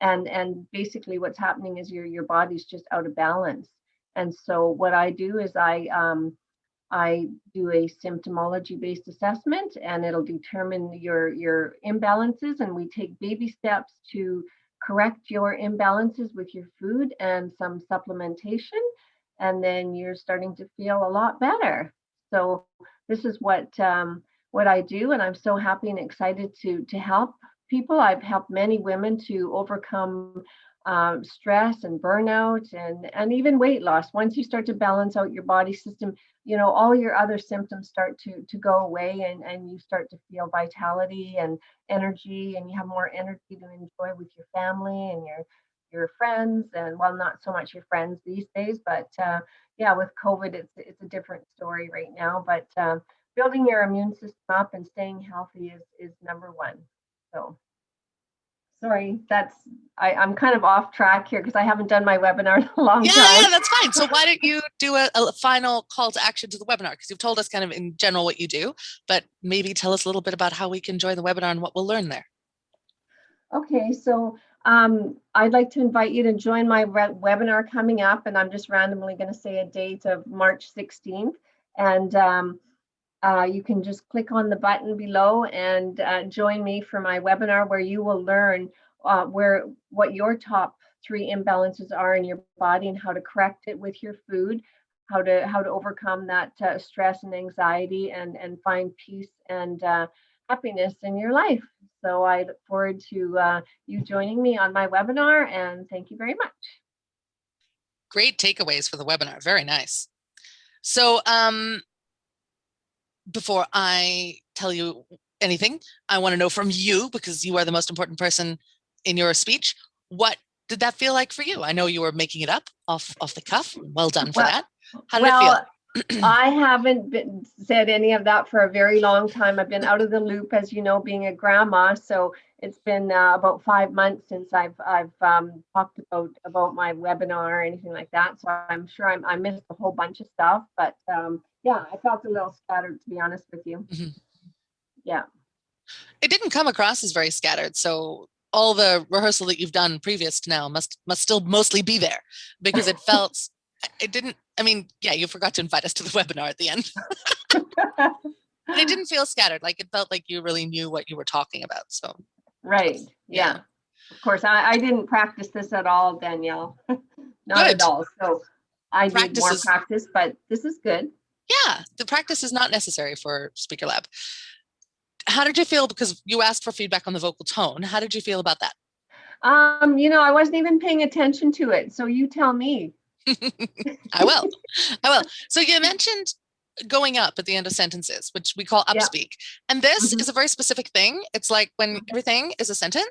And basically what's happening is your body's just out of balance. And so what I do is I do a symptomology-based assessment, and it'll determine your imbalances, and we take baby steps to correct your imbalances with your food and some supplementation, and then you're starting to feel a lot better. So this is what I do, and I'm so happy and excited to help people. I've helped many women to overcome stress and burnout and even weight loss. Once you start to balance out your body system, you know, all your other symptoms start to go away, and you start to feel vitality and energy, and you have more energy to enjoy with your family and your friends, and well, not so much your friends these days, but yeah, with COVID, it's a different story right now. But building your immune system up and staying healthy is number one. So sorry, I'm kind of off track here because I haven't done my webinar in a long time. Yeah, that's fine. So why don't you do a final call to action to the webinar? Because you've told us kind of in general what you do, but maybe tell us a little bit about how we can join the webinar and what we'll learn there. Okay, so I'd like to invite you to join my webinar coming up, and I'm just randomly going to say a date of March 16th. And you can just click on the button below and join me for my webinar, where you will learn what your top 3 imbalances are in your body and how to correct it with your food, how to overcome that stress and anxiety and find peace and happiness in your life. So I look forward to you joining me on my webinar, and thank you very much. Great takeaways for the webinar. Very nice. So before I tell you anything, I want to know from you, because you are the most important person in your speech, what did that feel like for you? I know you were making it up off the cuff. Well done for that. How did it feel? I haven't said any of that for a very long time. I've been out of the loop, as you know, being a grandma. So it's been about 5 months since I've talked about my webinar or anything like that. So I'm sure I missed a whole bunch of stuff. But yeah, I felt a little scattered, to be honest with you. Mm-hmm. Yeah. It didn't come across as very scattered. So all the rehearsal that you've done previous to now must still mostly be there, because it felt, it didn't, I mean, yeah, you forgot to invite us to the webinar at the end. But it didn't feel scattered. Like, it felt like you really knew what you were talking about. So right. Yeah. Of course, I didn't practice this at all, Danielle. Not good. At all. So I need more practice, but this is good. Yeah, the practice is not necessary for Speaker Lab. How did you feel? Because you asked for feedback on the vocal tone. How did you feel about that? You know, I wasn't even paying attention to it. So you tell me. I will. So you mentioned going up at the end of sentences, which we call upspeak. And this is a very specific thing. It's like when everything is a sentence,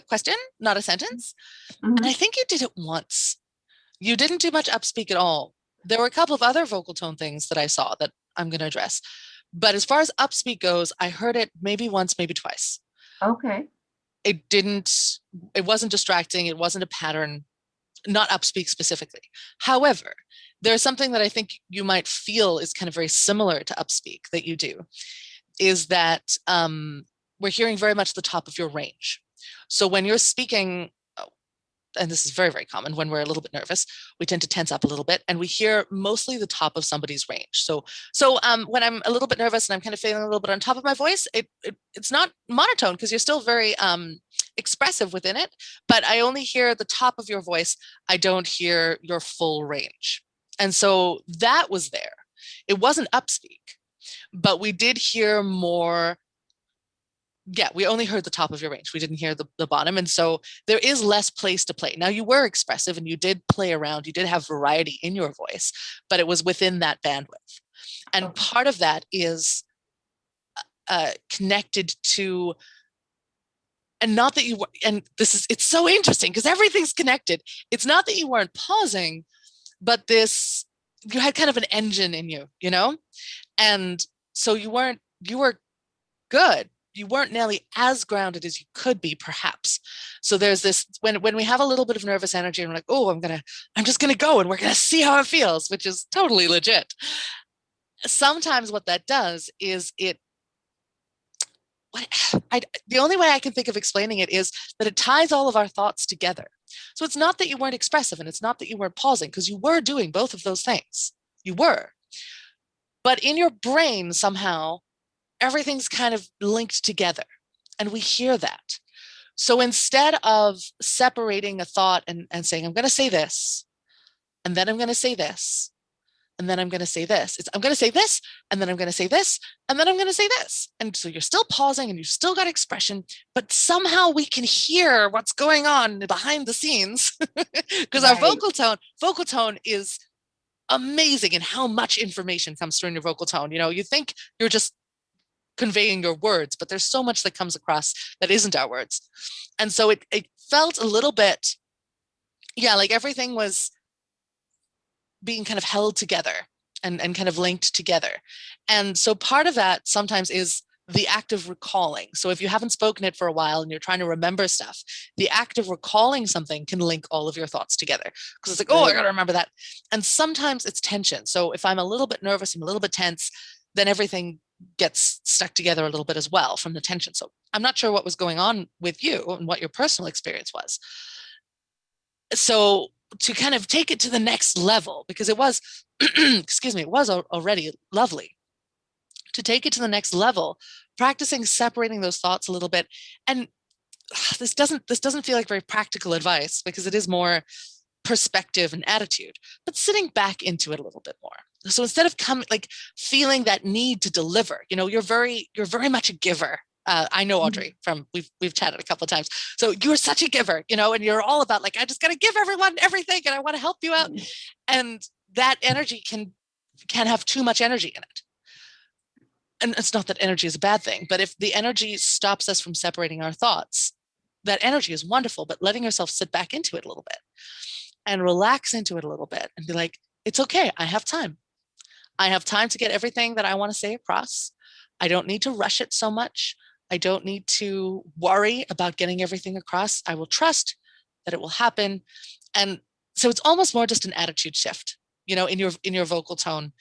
question, not a sentence. And I think you did it once. You didn't do much upspeak at all. There were a couple of other vocal tone things that I saw that I'm going to address. But as far as upspeak goes, I heard it maybe once, maybe twice. Okay. It wasn't distracting. It wasn't a pattern, not upspeak specifically. However, there's something that I think you might feel is kind of very similar to upspeak that you do, is that we're hearing very much the top of your range. So when you're speaking, and this is very, very common, when we're a little bit nervous, we tend to tense up a little bit and we hear mostly the top of somebody's range. So when I'm a little bit nervous and I'm kind of feeling a little bit on top of my voice, it's not monotone because you're still very expressive within it, but I only hear the top of your voice. I don't hear your full range. And so that was there. It wasn't upspeak, but we did hear more. Yeah, we only heard the top of your range. We didn't hear the bottom. And so there is less place to play. Now, you were expressive and you did play around. You did have variety in your voice, but it was within that bandwidth. And part of that is connected to, and not that you were, and it's so interesting because everything's connected. It's not that you weren't pausing, but you had kind of an engine in you, you know? And so you were good. You weren't nearly as grounded as you could be, perhaps. So there's this, when we have a little bit of nervous energy and we're like, oh, I'm just gonna go and we're gonna see how it feels, which is totally legit. Sometimes what that does is the only way I can think of explaining it is that it ties all of our thoughts together. So it's not that you weren't expressive and it's not that you weren't pausing, because you were doing both of those things. You were. But in your brain, somehow, everything's kind of linked together, and we hear that. So instead of separating a thought and saying, I'm going to say this, and then I'm going to say this, and then I'm going to say this, I'm going to say this, and then I'm going to say this, and then I'm going to say this. And so you're still pausing and you've still got expression, but somehow we can hear what's going on behind the scenes because our vocal tone is amazing in how much information comes through in your vocal tone. You know, you think you're just conveying your words, but there's so much that comes across that isn't our words. And so it felt a little bit, like everything was being kind of held together and kind of linked together. And so part of that sometimes is the act of recalling. So if you haven't spoken it for a while and you're trying to remember stuff, the act of recalling something can link all of your thoughts together, because it's like, oh, I got to remember that. And sometimes it's tension. So if I'm a little bit nervous, I'm a little bit tense, then everything gets stuck together a little bit as well from the tension. So I'm not sure what was going on with you and what your personal experience was. So to kind of take it to the next level, because it was, excuse me, it was already lovely. To take it to the next level, practicing separating those thoughts a little bit. And this doesn't feel like very practical advice, because it is more perspective and attitude, but sitting back into it a little bit more. So instead of feeling that need to deliver, you're very much a giver. I know Audrey from we've chatted a couple of times. So you're such a giver, and you're all about I just got to give everyone everything, and I want to help you out. And that energy can have too much energy in it. And it's not that energy is a bad thing, but if the energy stops us from separating our thoughts, that energy is wonderful, but letting yourself sit back into it a little bit and relax into it a little bit and be like, it's okay. I have time. I have time to get everything that I want to say across. I don't need to rush it so much. I don't need to worry about getting everything across. I will trust that it will happen. And so it's almost more just an attitude shift, in your vocal tone.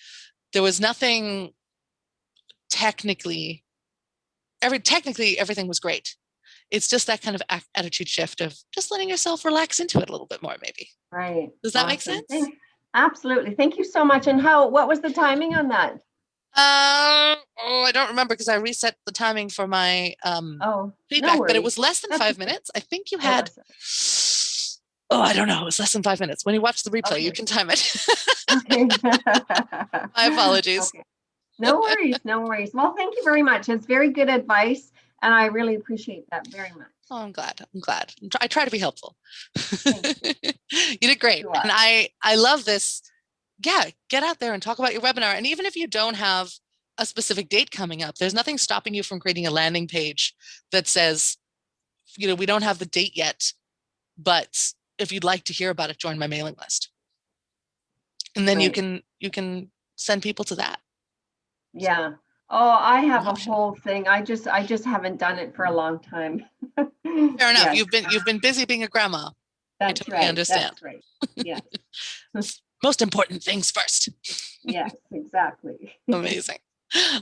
There was nothing technically everything was great. It's just that kind of attitude shift of just letting yourself relax into it a little bit more, maybe. Right. Does that make sense? Absolutely. Thank you so much. And what was the timing on that? I don't remember because I reset the timing for my feedback, but it was less than 5 minutes. I think you had, I don't know. It was less than 5 minutes. When you watch the replay, you can time it. Okay. My apologies. Okay. No worries. No worries. Well, thank you very much. It's very good advice. And I really appreciate that very much. Oh, I'm glad. I try to be helpful. You did great. You and I love this. Yeah, get out there and talk about your webinar. And even if you don't have a specific date coming up, there's nothing stopping you from creating a landing page that says, we don't have the date yet, but if you'd like to hear about it, join my mailing list. And then you can send people to that. Yeah. Oh, I have a whole thing. I just haven't done it for a long time. Fair enough. Yes. You've been busy being a grandma. That's I totally right. understand. That's right. Yes. Most important things first. Yes, exactly. Amazing.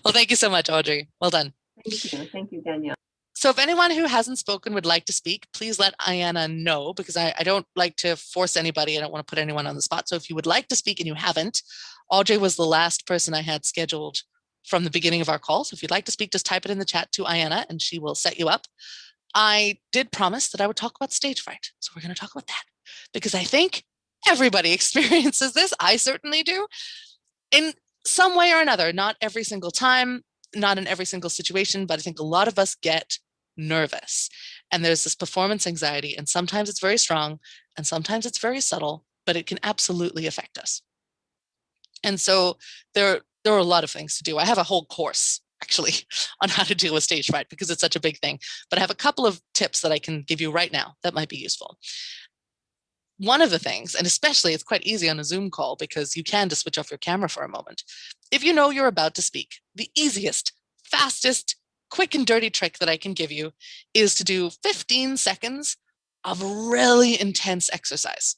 Well, thank you so much, Audrey. Well done. Thank you. Thank you, Danielle. So if anyone who hasn't spoken would like to speak, please let Ayanna know, because I don't like to force anybody. I don't want to put anyone on the spot. So if you would like to speak and you haven't, Audrey was the last person I had scheduled from the beginning of our call. So if you'd like to speak, just type it in the chat to Ayanna and she will set you up. I did promise that I would talk about stage fright. So we're going to talk about that because I think everybody experiences this. I certainly do in some way or another, not every single time, not in every single situation, but I think a lot of us get nervous and there's this performance anxiety, and sometimes it's very strong and sometimes it's very subtle, but it can absolutely affect us. And so there are a lot of things to do. I have a whole course actually on how to deal with stage fright because it's such a big thing, but I have a couple of tips that I can give you right now that might be useful. One of the things, and especially it's quite easy on a Zoom call because you can just switch off your camera for a moment. If you know you're about to speak, the easiest, fastest, quick and dirty trick that I can give you is to do 15 seconds of really intense exercise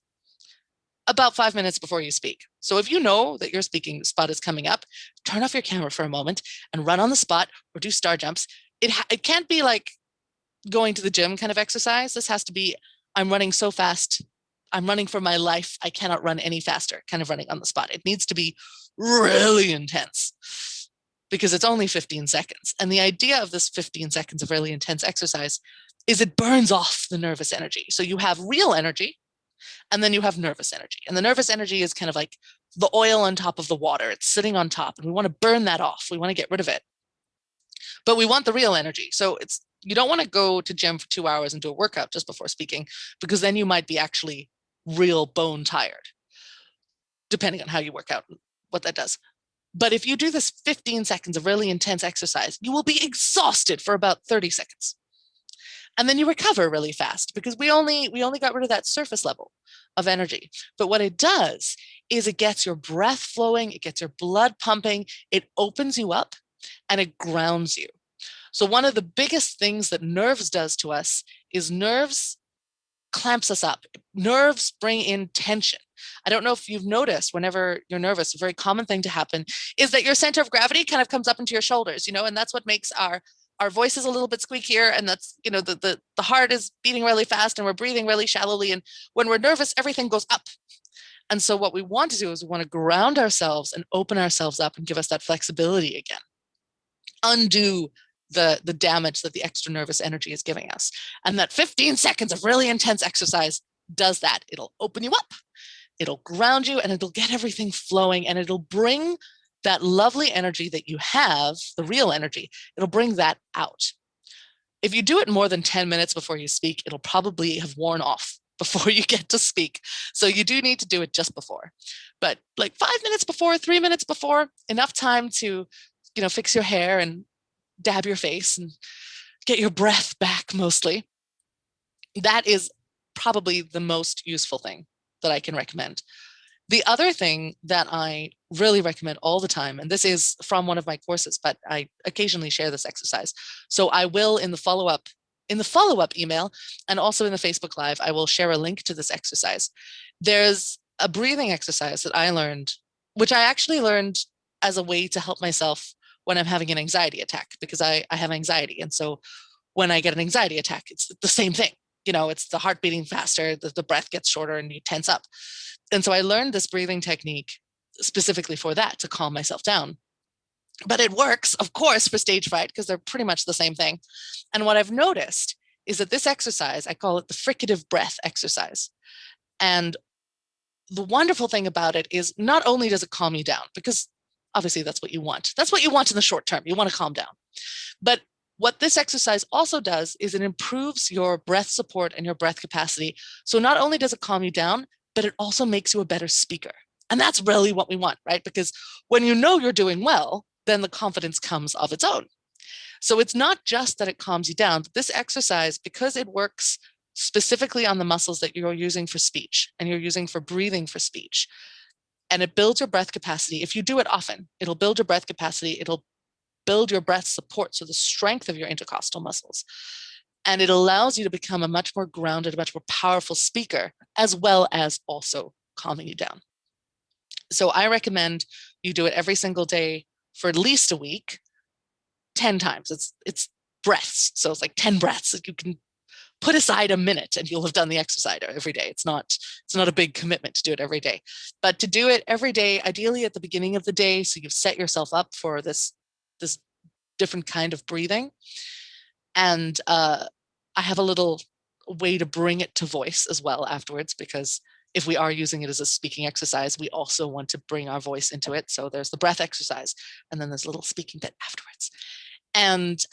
about 5 minutes before you speak. So if you know that your speaking spot is coming up, turn off your camera for a moment and run on the spot or do star jumps. It can't be like going to the gym kind of exercise. This has to be, I'm running so fast, I'm running for my life, I cannot run any faster, kind of running on the spot. It needs to be really intense because it's only 15 seconds. And the idea of this 15 seconds of really intense exercise is it burns off the nervous energy. So you have real energy, and then you have nervous energy. And the nervous energy is kind of like the oil on top of the water. It's sitting on top, and we want to burn that off. We want to get rid of it. But we want the real energy. So you don't want to go to gym for 2 hours and do a workout just before speaking, because then you might be actually real bone tired, depending on how you work out and what that does. But if you do this 15 seconds of really intense exercise, you will be exhausted for about 30 seconds. And then you recover really fast because we only got rid of that surface level of energy. But what it does is it gets your breath flowing, it gets your blood pumping, it opens you up, and it grounds you. So one of the biggest things that nerves does to us is nerves clamps us up. Nerves bring in tension. I don't know if you've noticed whenever you're nervous, a very common thing to happen is that your center of gravity kind of comes up into your shoulders, and that's what makes our voice is a little bit squeakier, and that's, the heart is beating really fast and we're breathing really shallowly. And when we're nervous, everything goes up. And so what we want to do is we want to ground ourselves and open ourselves up and give us that flexibility again. Undo the damage that the extra nervous energy is giving us. And that 15 seconds of really intense exercise does that. It'll open you up it'll ground you, and it'll get everything flowing, and it'll bring that lovely energy that you have, the real energy, it'll bring that out. If you do it more than 10 minutes before you speak, it'll probably have worn off before you get to speak. So you do need to do it just before. But like 5 minutes before, 3 minutes before, enough time to, fix your hair and dab your face and get your breath back mostly. That is probably the most useful thing that I can recommend. The other thing that I really recommend all the time, and this is from one of my courses, but I occasionally share this exercise. So I will in the follow-up email and also in the Facebook Live, I will share a link to this exercise. There's a breathing exercise that I learned, which I actually learned as a way to help myself when I'm having an anxiety attack, because I have anxiety. And so when I get an anxiety attack, it's the same thing. It's the heart beating faster, the breath gets shorter, and you tense up. And so I learned this breathing technique specifically for that, to calm myself down. But it works, of course, for stage fright, because they're pretty much the same thing. And what I've noticed is that this exercise, I call it the fricative breath exercise. And the wonderful thing about it is not only does it calm you down, because obviously that's what you want. That's what you want in the short term. You want to calm down. But what this exercise also does is it improves your breath support and your breath capacity. So not only does it calm you down, but it also makes you a better speaker. And that's really what we want, right? Because when you know you're doing well, then the confidence comes of its own. So it's not just that it calms you down, but this exercise, because it works specifically on the muscles that you're using for speech and you're using for breathing for speech, and it builds your breath capacity. If you do it often, it'll build your breath capacity. It'll build your breath support, so the strength of your intercostal muscles. And it allows you to become a much more grounded, much more powerful speaker, as well as also calming you down. So I recommend you do it every single day for at least a week, 10 times. It's breaths. So it's like 10 breaths. You can put aside a minute and you'll have done the exercise every day. It's not a big commitment to do it every day, but to do it every day, ideally at the beginning of the day, so you've set yourself up for this different kind of breathing. And I have a little way to bring it to voice as well afterwards, because if we are using it as a speaking exercise, we also want to bring our voice into it. So there's the breath exercise, and then there's a little speaking bit afterwards. And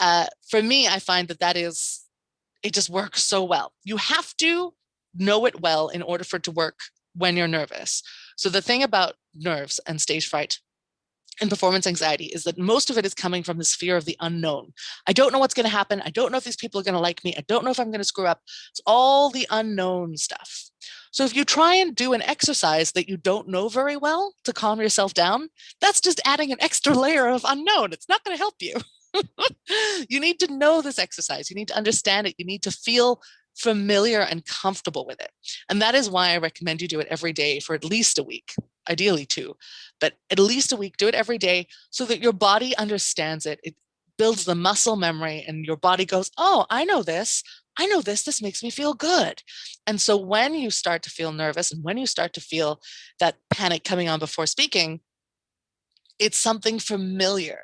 for me, I find it just works so well. You have to know it well in order for it to work when you're nervous. So the thing about nerves and stage fright and performance anxiety is that most of it is coming from this fear of the unknown. I don't know what's going to happen. I don't know if these people are going to like me. I don't know if I'm going to screw up. It's all the unknown stuff. So if you try and do an exercise that you don't know very well to calm yourself down, that's just adding an extra layer of unknown. It's not going to help you. You need to know this exercise. You need to understand it. You need to feel familiar and comfortable with it. And that is why I recommend you do it every day for at least a week, ideally 2, but at least a week. Do it every day so that your body understands it. It builds the muscle memory, and your body goes, oh, I know this. I know this. This makes me feel good. And so when you start to feel nervous and when you start to feel that panic coming on before speaking, it's something familiar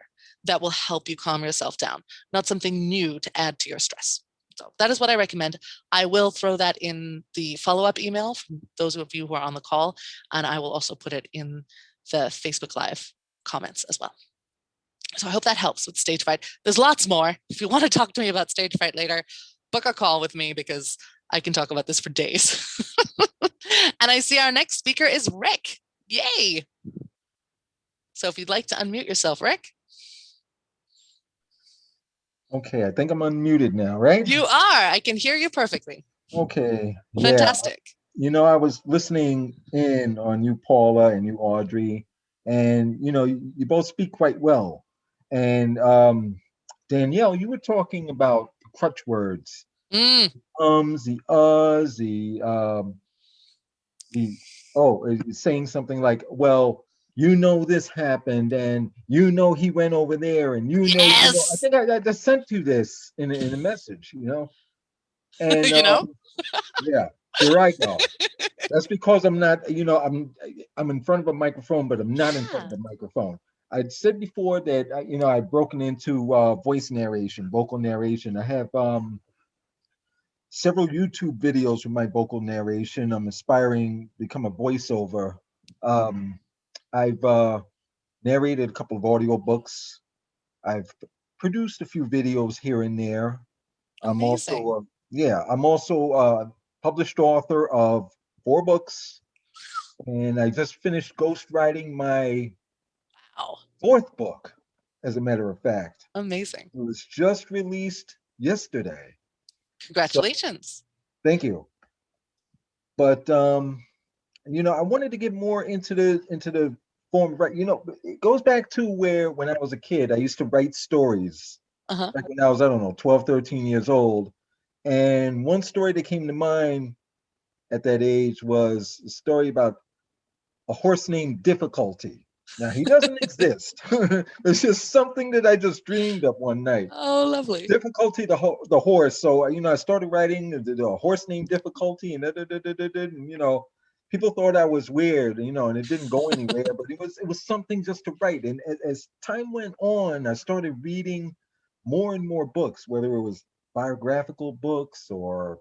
that will help you calm yourself down, not something new to add to your stress. So that is what I recommend. I will throw that in the follow-up email from those of you who are on the call, and I will also put it in the Facebook Live comments as well. So I hope that helps with stage fright. There's lots more. If you want to talk to me about stage fright later, book a call with me, because I can talk about this for days. And I see our next speaker is Rick. Yay. So if you'd like to unmute yourself, Rick. Okay, I think I'm unmuted now, right? You are. I can hear you perfectly. Okay. Fantastic. Yeah. I was listening in on you, Paula, and you, Audrey, and you both speak quite well. And Danielle, you were talking about crutch words. Mm. The uhs, it's saying something like, well, this happened, and he went over there, and Yes! I think I just sent you this in a message, and yeah, here I go. That's because I'm not, I'm in front of a microphone, but I'm not in front of a microphone. I'd said before that I've broken into voice narration, vocal narration. I have several YouTube videos with my vocal narration. I'm aspiring to become a voiceover. I've narrated a couple of audio books. I've produced a few videos here and there. I'm Amazing. also, I'm also a published author of 4 books, and I just finished ghostwriting my Wow. 4th book, as a matter of fact. Amazing. It was just released yesterday. So Congratulations. thank you. But I wanted to get more into the form of it goes back to where when I was a kid, I used to write stories. Uh-huh. Like when I was, I don't know, 12, 13 years old. And one story that came to mind at that age was a story about a horse named Difficulty. Now, he doesn't exist. It's just something that I just dreamed of one night. Oh, lovely. Difficulty, the horse. So, I started writing the horse named Difficulty, and, and people thought I was weird, and it didn't go anywhere, but it was something just to write. And as time went on, I started reading more and more books, whether it was biographical books or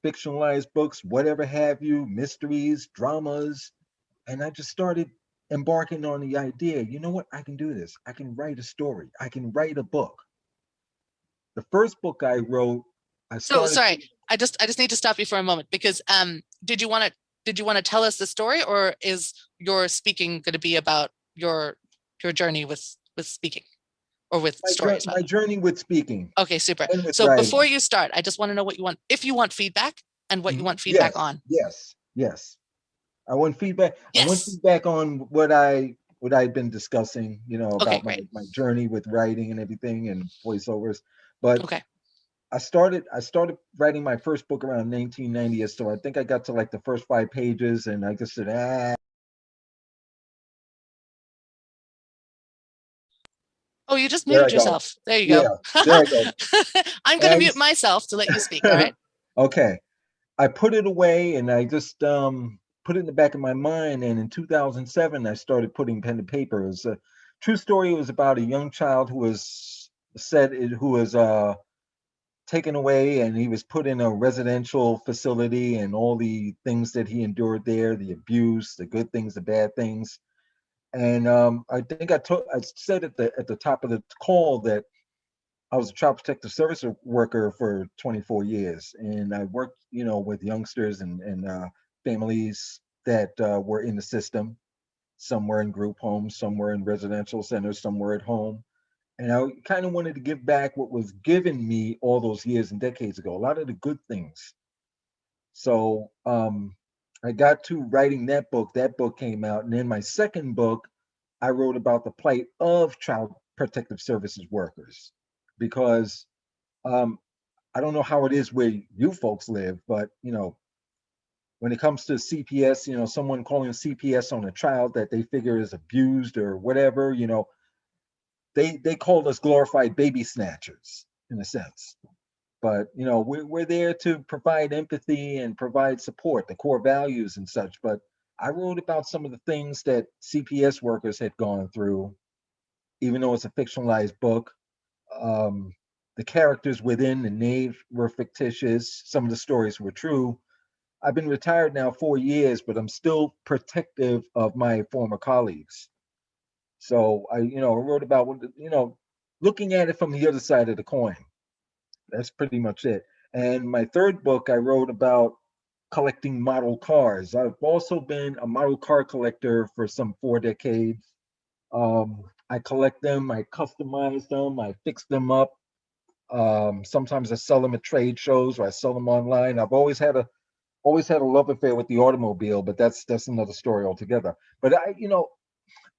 fictionalized books, whatever have you, mysteries, dramas. And I just started embarking on the idea, you know what? I can do this. I can write a story. I can write a book. The first book I wrote, I So started. sorry, I just need to stop you for a moment because did you want to tell us the story, or is your speaking going to be about your journey with speaking or with stories? My journey with speaking Okay, super. and with So writing. before you start, I just want to know what you want, if you want feedback, and what you want feedback Yes, on. yes. I want feedback. I want Yes. feedback on what I've been discussing, Okay, about great. my journey with writing and everything and voiceovers. But Okay. I started writing my first book around 1990, so I think I got to like the first 5 pages, and I just said, Oh, you just there I muted go. yourself. There you Yeah, go. there I go. I'm going to And mute myself to let you speak. All right. okay. I put it away and I just put it in the back of my mind. And in 2007, I started putting pen to paper. It was a true story. It was about a young child who was taken away, and he was put in a residential facility, and all the things that he endured there, the abuse, the good things, the bad things. And I think I said at the top of the call that I was a child protective service worker for 24 years, and I worked, with youngsters and families that were in the system. Some were in group homes, some were in residential centers, some were at home. And I kind of wanted to give back what was given me all those years and decades ago, a lot of the good things. So I got to writing that book. That book came out. And then my second book, I wrote about the plight of child protective services workers, because um, I don't know how it is where you folks live, but when it comes to CPS, someone calling CPS on a child that they figure is abused or whatever, they called us glorified baby snatchers in a sense. But we're there to provide empathy and provide support, the core values and such. But I wrote about some of the things that CPS workers had gone through, even though it's a fictionalized book. Um, the characters within the names were fictitious. Some of the stories were true. I've been retired now 4 years, but I'm still protective of my former colleagues. So I wrote about looking at it from the other side of the coin. That's pretty much it. And my third book, I wrote about collecting model cars. I've also been a model car collector for some 4 decades. I collect them, I customize them, I fix them up. Sometimes I sell them at trade shows, or I sell them online. I've always had a love affair with the automobile, but that's another story altogether. But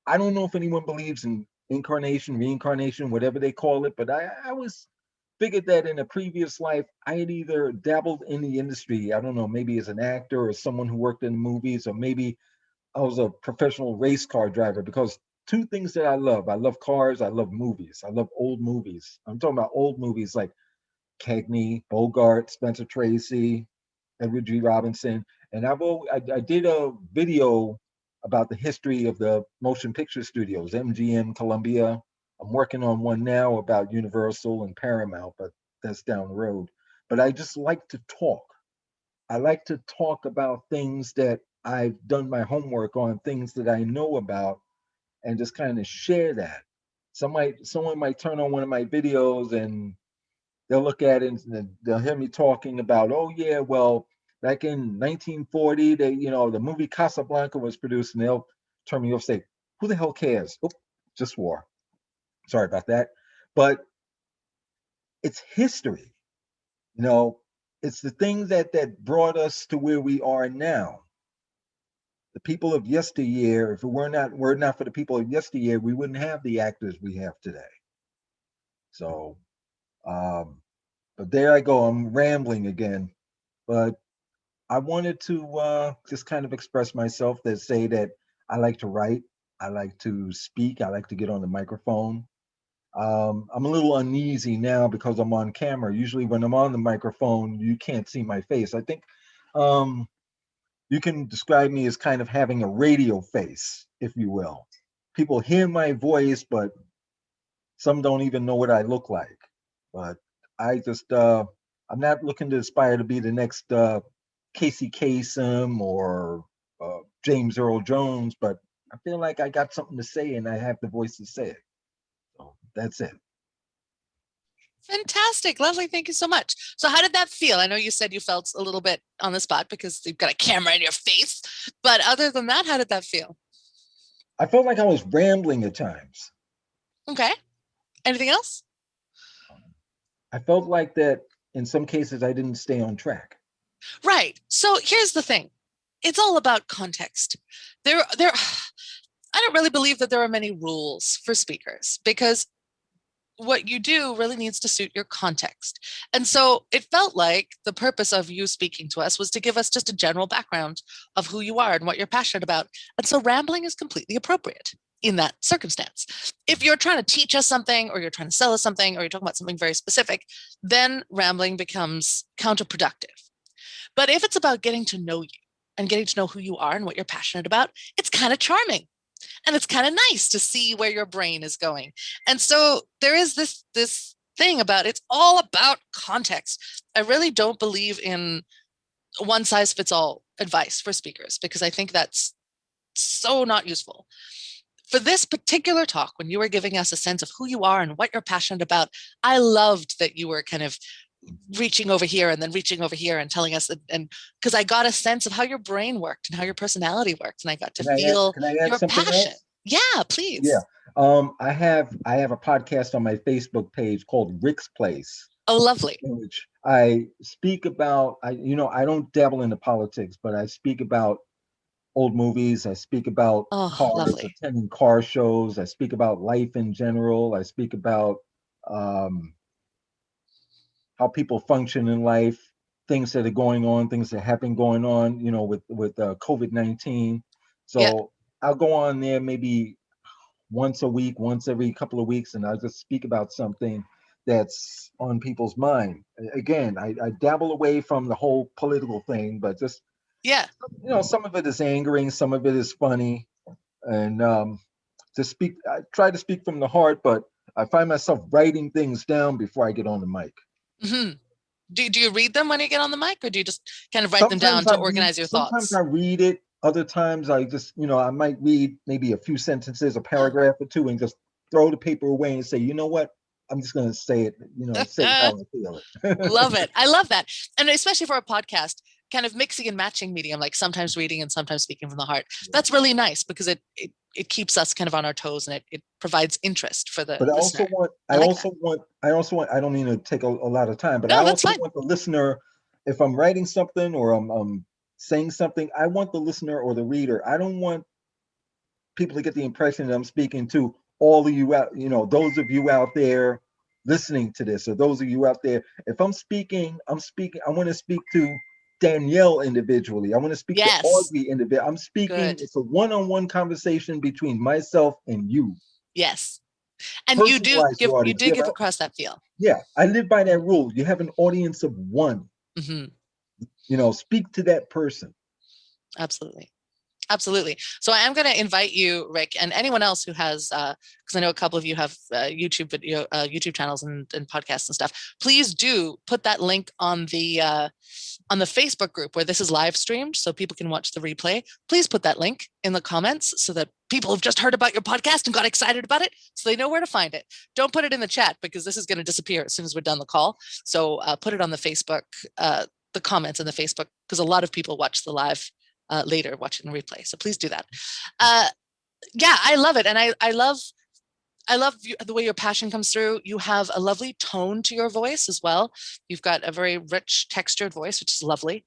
I don't know if anyone believes in incarnation, reincarnation, whatever they call it, but I was figured that in a previous life, I had either dabbled in the industry, I don't know, maybe as an actor or someone who worked in movies, or maybe I was a professional race car driver, because two things that I love cars, I love movies. I love old movies. I'm talking about old movies like Cagney, Bogart, Spencer Tracy, Edward G. Robinson. And I did a video about the history of the motion picture studios, MGM, Columbia. I'm working on one now about Universal and Paramount, but that's down the road. but I just like to talk. I like to talk about things that I've done my homework on, things that I know about, and just kind of share that. Someone might turn on one of my videos and they'll look at it and they'll hear me talking about, oh yeah, well, back in 1940, the movie Casablanca was produced, and they'll turn me off and say, who the hell cares? Oh, just swore. Sorry about that. But it's history. It's the thing that brought us to where we are now. The people of yesteryear, if it were not for the people of yesteryear, we wouldn't have the actors we have today. So, but there I go. I'm rambling again. But I wanted to just kind of express myself, that say that I like to write, I like to speak, I like to get on the microphone. I'm a little uneasy now because I'm on camera. Usually when I'm on the microphone, you can't see my face. I think you can describe me as kind of having a radio face, if you will. People hear my voice, but some don't even know what I look like. But I just, I'm not looking to aspire to be the next Casey Kasem or James Earl Jones, but I feel like I got something to say and I have the voice to say it. So that's it. Fantastic. Lovely. Thank you so much. So how did that feel? I know you said you felt a little bit on the spot because you've got a camera in your face, but other than that, how did that feel? I felt like I was rambling at times. Okay. Anything else? I felt like that in some cases I didn't stay on track. Right. So here's the thing. It's all about context. I don't really believe that there are many rules for speakers, because what you do really needs to suit your context. And so it felt like the purpose of you speaking to us was to give us just a general background of who you are and what you're passionate about. And so rambling is completely appropriate in that circumstance. If you're trying to teach us something, or you're trying to sell us something, or you're talking about something very specific, then rambling becomes counterproductive. But if it's about getting to know you and getting to know who you are and what you're passionate about, it's kind of charming. And it's kind of nice to see where your brain is going. And so there is this thing about, it's all about context. I really don't believe in one size fits all advice for speakers, because I think that's so not useful. For this particular talk, when you were giving us a sense of who you are and what you're passionate about, I loved that you were kind of reaching over here and then reaching over here and telling us, and because I got a sense of how your brain worked and how your personality worked, and I got to feel your passion. Yeah, please. Yeah. I have a podcast on my Facebook page called Rick's Place. Oh, lovely. In which I speak about, I don't dabble into politics, but I speak about old movies. I speak about cars, lovely. attending car shows. I speak about life in general. I speak about how people function in life, things that are going on, things that have been going on, with COVID-19. So I'll go on there maybe once a week, once every couple of weeks, and I'll just speak about something that's on people's mind. Again, I dabble away from the whole political thing, but just, some of it is angering, some of it is funny. And I try to speak from the heart, but I find myself writing things down before I get on the mic. Mm-hmm. Do you read them when you get on the mic, or do you just kind of write them down to organize your thoughts? Sometimes I read it. Other times I just, I might read maybe a few sentences, a paragraph or two, and just throw the paper away and say, you know what? I'm just going to say it, say how I feel it. Love it. I love that. And especially for a podcast, kind of mixing and matching medium, like sometimes reading and sometimes speaking from the heart. That's really nice, because it keeps us kind of on our toes, and it provides interest for the listener. I don't mean to take a lot of time, but I also want the listener, if I'm writing something or I'm saying something, I want the listener or the reader, I don't want people to get the impression that I'm speaking to all of you out, those of you out there listening to this, or those of you out there. If I'm speaking, I want to speak to Danielle individually. I want to speak to Audrey individually. I'm speaking, it's a one-on-one conversation between myself and you. Yes. And you did give across that feel. Yeah, I live by that rule. You have an audience of one. Mm-hmm. Speak to that person. Absolutely. Absolutely. So I am going to invite you, Rick, and anyone else who has, because I know a couple of you have YouTube channels and podcasts and stuff. Please do put that link on the Facebook group where this is live streamed, so people can watch the replay. Please put that link in the comments so that people have just heard about your podcast and got excited about it, so they know where to find it. Don't put it in the chat because this is going to disappear as soon as we're done the call. So put it on the Facebook, the comments in the Facebook, because a lot of people watch the live later watching the replay. So please do that. Yeah, I love it. And I love the way your passion comes through. You have a lovely tone to your voice as well. You've got a very rich textured voice, which is lovely,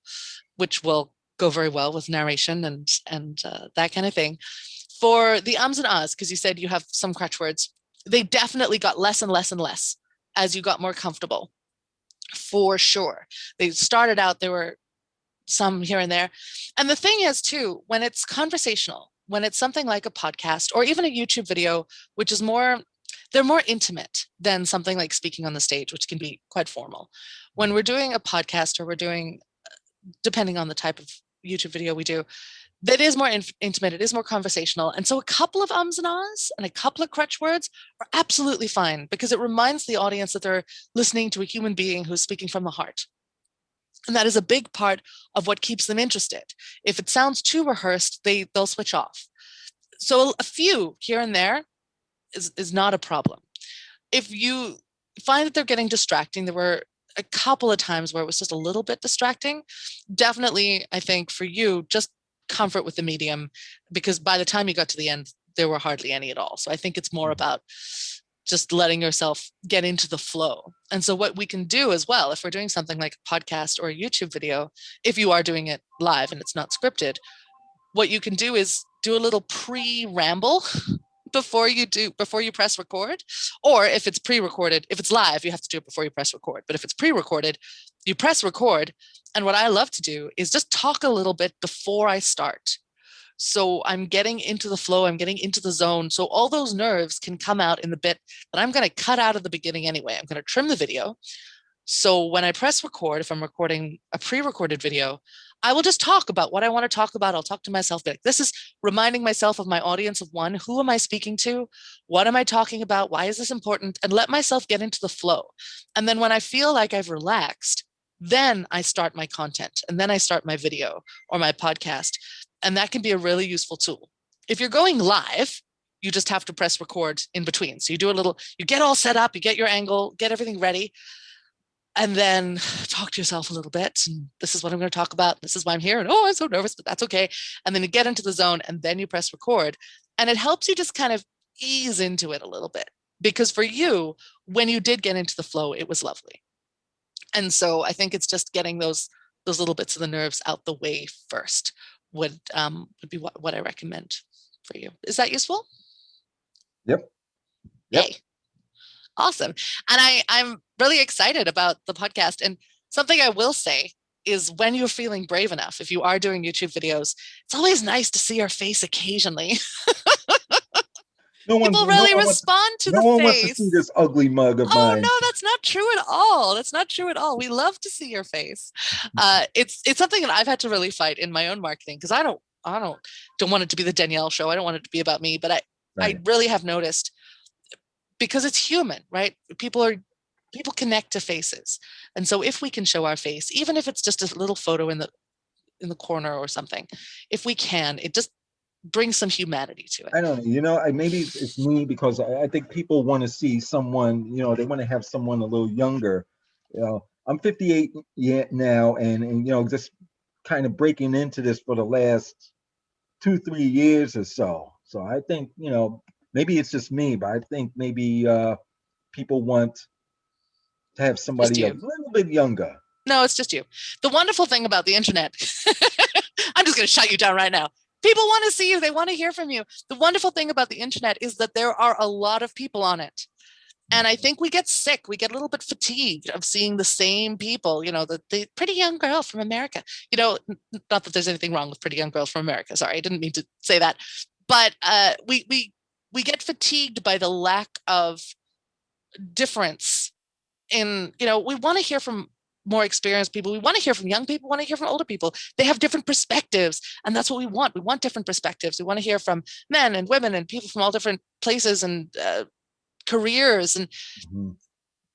which will go very well with narration and that kind of thing. For the ums and ahs, because you said you have some crutch words, they definitely got less and less and less as you got more comfortable, for sure. They started out, there were some here and there. And the thing is too, when it's conversational, when it's something like a podcast or even a YouTube video, which is they're more intimate than something like speaking on the stage, which can be quite formal. When we're doing a podcast or we're doing, depending on the type of YouTube video we do, that is more intimate, it is more conversational. And so a couple of ums and ahs and a couple of crutch words are absolutely fine because it reminds the audience that they're listening to a human being who's speaking from the heart. And that is a big part of what keeps them interested. If it sounds too rehearsed, they'll switch off. So a few here and there is not a problem. If you find that they're getting distracting, there were a couple of times where it was just a little bit distracting. Definitely, I think for you, just comfort with the medium, because by the time you got to the end, there were hardly any at all. So I think it's more about just letting yourself get into the flow. And so what we can do as well, if we're doing something like a podcast or a YouTube video, if you are doing it live and it's not scripted, what you can do is do a little pre-ramble before you press record. Or if it's pre-recorded, if it's live, you have to do it before you press record. But if it's pre-recorded, you press record. And what I love to do is just talk a little bit before I start. So I'm getting into the flow, I'm getting into the zone. So all those nerves can come out in the bit that I'm going to cut out of the beginning anyway. I'm going to trim the video. So when I press record, if I'm recording a pre-recorded video, I will just talk about what I want to talk about. I'll talk to myself. Like, this is reminding myself of my audience of one. Who am I speaking to? What am I talking about? Why is this important? And let myself get into the flow. And then when I feel like I've relaxed, then I start my content and then I start my video or my podcast. And that can be a really useful tool. If you're going live, you just have to press record in between. So you get all set up, you get your angle, get everything ready, and then talk to yourself a little bit. And this is what I'm going to talk about. This is why I'm here. And oh, I'm so nervous, but that's okay. And then you get into the zone and then you press record. And it helps you just kind of ease into it a little bit. Because for you, when you did get into the flow, it was lovely. And so I think it's just getting those little bits of the nerves out the way first would be what I recommend for you. Is that useful? Yep. Yay. Awesome. And I'm really excited about the podcast. And something I will say is when you're feeling brave enough, if you are doing YouTube videos, it's always nice to see your face occasionally. People really respond to the face. No one wants to see this ugly mug of mine. Oh no, that's not true at all. That's not true at all. We love to see your face. It's something that I've had to really fight in my own marketing because I don't want it to be the Danielle show. I don't want it to be about me, but I really have noticed, because it's human, right? People connect to faces, and so if we can show our face, even if it's just a little photo in the corner or something, if we can, it just bring some humanity to it. I don't know, maybe it's me because I think people want to see someone, they want to have someone a little younger. I'm 58 now and just kind of breaking into this for the last 2-3 years or so. So I think, maybe it's just me, but I think maybe people want to have somebody a little bit younger. No, it's just you. The wonderful thing about the internet, I'm just going to shut you down right now. People want to see you. They want to hear from you. The wonderful thing about the internet is that there are a lot of people on it. And I think we get sick. We get a little bit fatigued of seeing the same people, the pretty young girl from America. Not that there's anything wrong with pretty young girls from America. Sorry, I didn't mean to say that. But we get fatigued by the lack of difference in, we want to hear from more experienced people. We want to hear from young people, we want to hear from older people. They have different perspectives, and that's what we want. We want different perspectives. We want to hear from men and women and people from all different places and careers. And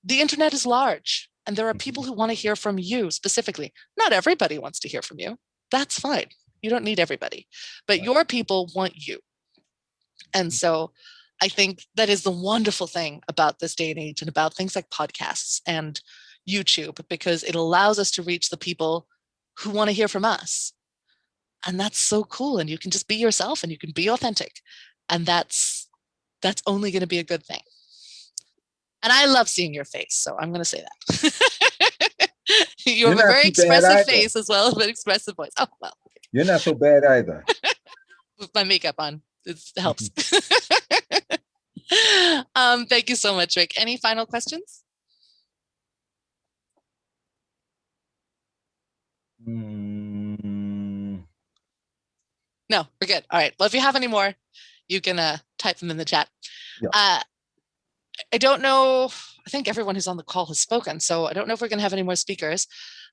the internet is large, and there are people who want to hear from you specifically. Not everybody wants to hear from you. That's fine. You don't need everybody, but your people want you. And so I think that is the wonderful thing about this day and age and about things like podcasts and YouTube, because it allows us to reach the people who want to hear from us. And that's so cool. And you can just be yourself and you can be authentic. And that's only going to be a good thing. And I love seeing your face, so I'm going to say that. You have a very expressive face as well as an expressive voice. Oh, well. You're not so bad either. With my makeup on, it helps. Thank you so much, Rick. Any final questions? No, we're good. All right. Well, if you have any more, you can type them in the chat. Yeah. I don't know. I think everyone who's on the call has spoken, so I don't know if we're going to have any more speakers.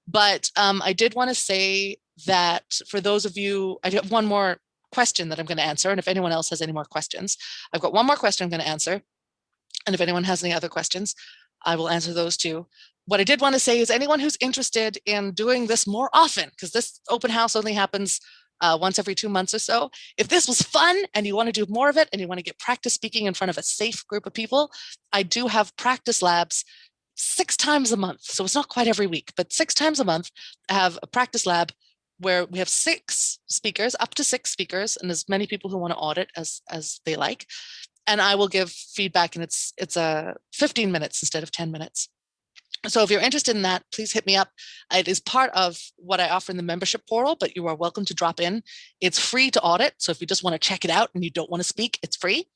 But I did want to say that for those of you, I have one more question that I'm going to answer. And if anyone else has any more questions, I've got one more question I'm going to answer. And if anyone has any other questions, I will answer those too. What I did want to say is anyone who's interested in doing this more often, because this open house only happens once every 2 months or so. If this was fun and you want to do more of it and you want to get practice speaking in front of a safe group of people, I do have practice labs 6 times a month. So it's not quite every week, but 6 times a month, I have a practice lab where we have 6 speakers, up to 6 speakers, and as many people who want to audit as they like. And I will give feedback, and it's 15 minutes instead of 10 minutes. So if you're interested in that, please hit me up. It is part of what I offer in the membership portal, but you are welcome to drop in. It's free to audit. So if you just want to check it out and you don't want to speak, it's free.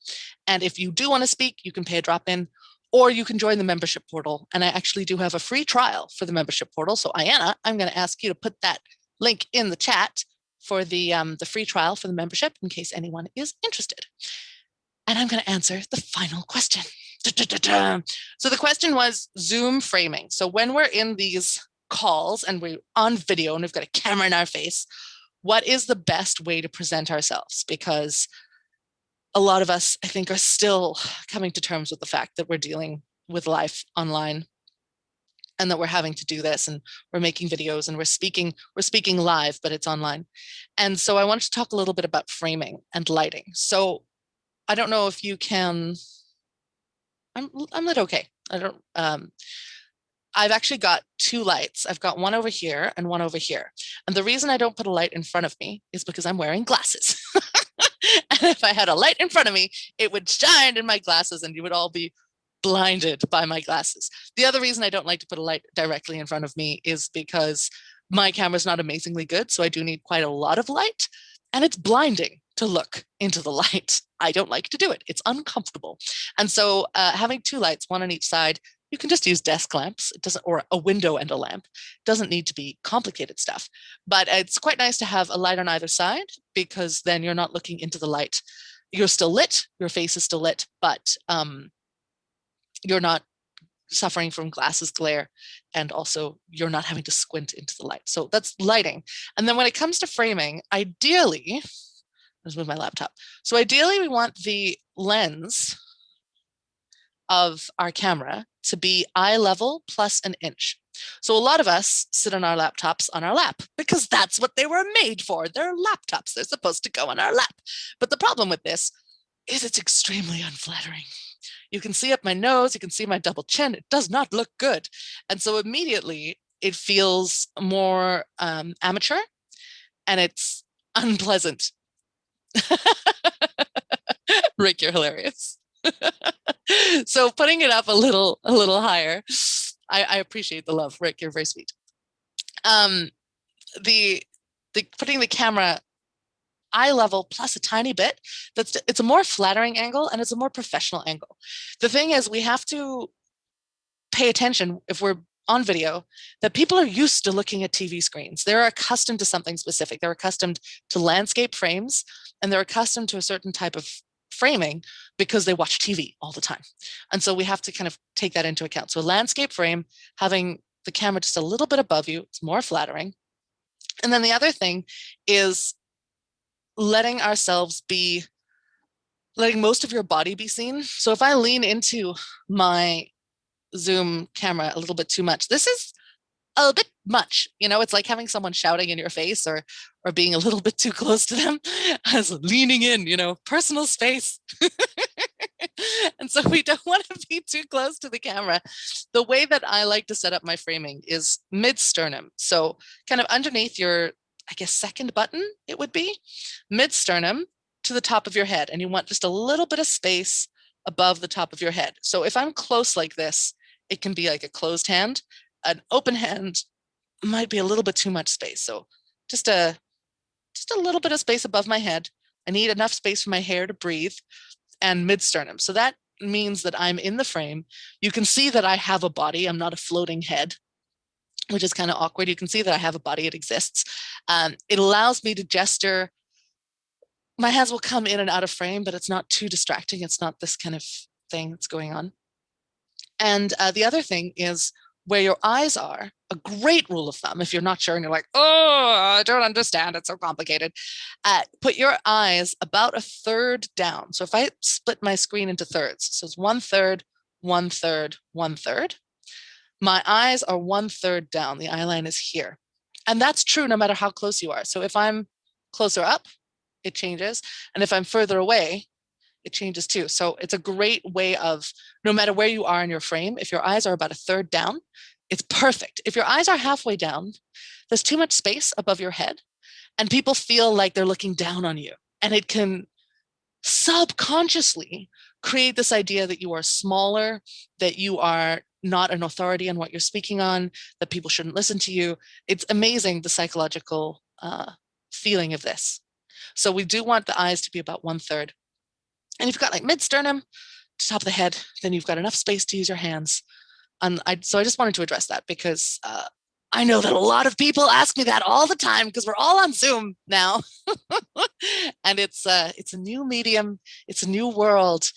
And if you do want to speak, you can pay a drop in, or you can join the membership portal. And I actually do have a free trial for the membership portal. So Ayanna, I'm going to ask you to put that link in the chat for the free trial for the membership in case anyone is interested. And I'm going to answer the final question. So the question was Zoom framing. So when we're in these calls and we're on video and we've got a camera in our face, what is the best way to present ourselves? Because a lot of us, I think, are still coming to terms with the fact that we're dealing with life online and that we're having to do this, and we're making videos and we're speaking live, but it's online. And so I wanted to talk a little bit about framing and lighting. So I don't know if you can, I'm lit okay. I don't, I've actually got 2 lights. I've got one over here and one over here. And the reason I don't put a light in front of me is because I'm wearing glasses. And if I had a light in front of me, it would shine in my glasses and you would all be blinded by my glasses. The other reason I don't like to put a light directly in front of me is because my camera's not amazingly good. So I do need quite a lot of light, and it's blinding to look into the light. I don't like to do it. It's uncomfortable. And so having 2 lights, one on each side, you can just use desk lamps. It doesn't, or a window and a lamp. It doesn't need to be complicated stuff, but it's quite nice to have a light on either side, because then you're not looking into the light. You're still lit, your face is still lit, but you're not suffering from glasses glare, and also you're not having to squint into the light. So that's lighting. And then when it comes to framing, ideally, let's move my laptop. So ideally we want the lens of our camera to be eye level plus an inch. So a lot of us sit on our laptops on our lap because that's what they were made for. They're laptops. They're supposed to go on our lap. But the problem with this is it's extremely unflattering. You can see up my nose, you can see my double chin. It does not look good. And so immediately it feels more amateur, and it's unpleasant. Rick, you're hilarious. So putting it up a little higher, I appreciate the love, Rick. You're very sweet. The putting the camera eye level plus a tiny bit, it's a more flattering angle and it's a more professional angle. The thing is, we have to pay attention if we're on video that people are used to looking at TV screens. They're accustomed to something specific. They're accustomed to landscape frames, and they're accustomed to a certain type of framing because they watch TV all the time. And so we have to kind of take that into account. So a landscape frame, having the camera just a little bit above you. It's more flattering. And then the other thing is letting most of your body be seen. So if I lean into my Zoom camera a little bit too much, this is a bit much, it's like having someone shouting in your face or being a little bit too close to them. As leaning in, personal space. And so we don't want to be too close to the camera. The way that I like to set up my framing is mid-sternum. So kind of underneath your, I guess, second button, it would be mid-sternum to the top of your head. And you want just a little bit of space above the top of your head. So if I'm close like this, it can be like a closed hand. An open hand might be a little bit too much space. So just a little bit of space above my head. I need enough space for my hair to breathe, and mid-sternum. So that means that I'm in the frame. You can see that I have a body. I'm not a floating head, which is kind of awkward. You can see that I have a body. It exists. It allows me to gesture. My hands will come in and out of frame, but it's not too distracting. It's not this kind of thing that's going on. And the other thing is where your eyes are. A great rule of thumb, if you're not sure and you're like, oh, I don't understand, it's so complicated. Put your eyes about a third down. So if I split my screen into thirds, so it's 1/3, 1/3, 1/3. My eyes are 1/3 down. The eye line is here. And that's true no matter how close you are. So if I'm closer up, it changes. And if I'm further away, it changes too. So it's a great way of, no matter where you are in your frame, if your eyes are about a third down, it's perfect. If your eyes are halfway down, there's too much space above your head and people feel like they're looking down on you. And it can subconsciously create this idea that you are smaller, that you are not an authority on what you're speaking on, that people shouldn't listen to you. It's amazing, the psychological feeling of this. So we do want the eyes to be about 1/3. And if you've got like mid-sternum to top of the head, then you've got enough space to use your hands. So I just wanted to address that because I know that a lot of people ask me that all the time because we're all on Zoom now. And it's a new medium. It's a new world.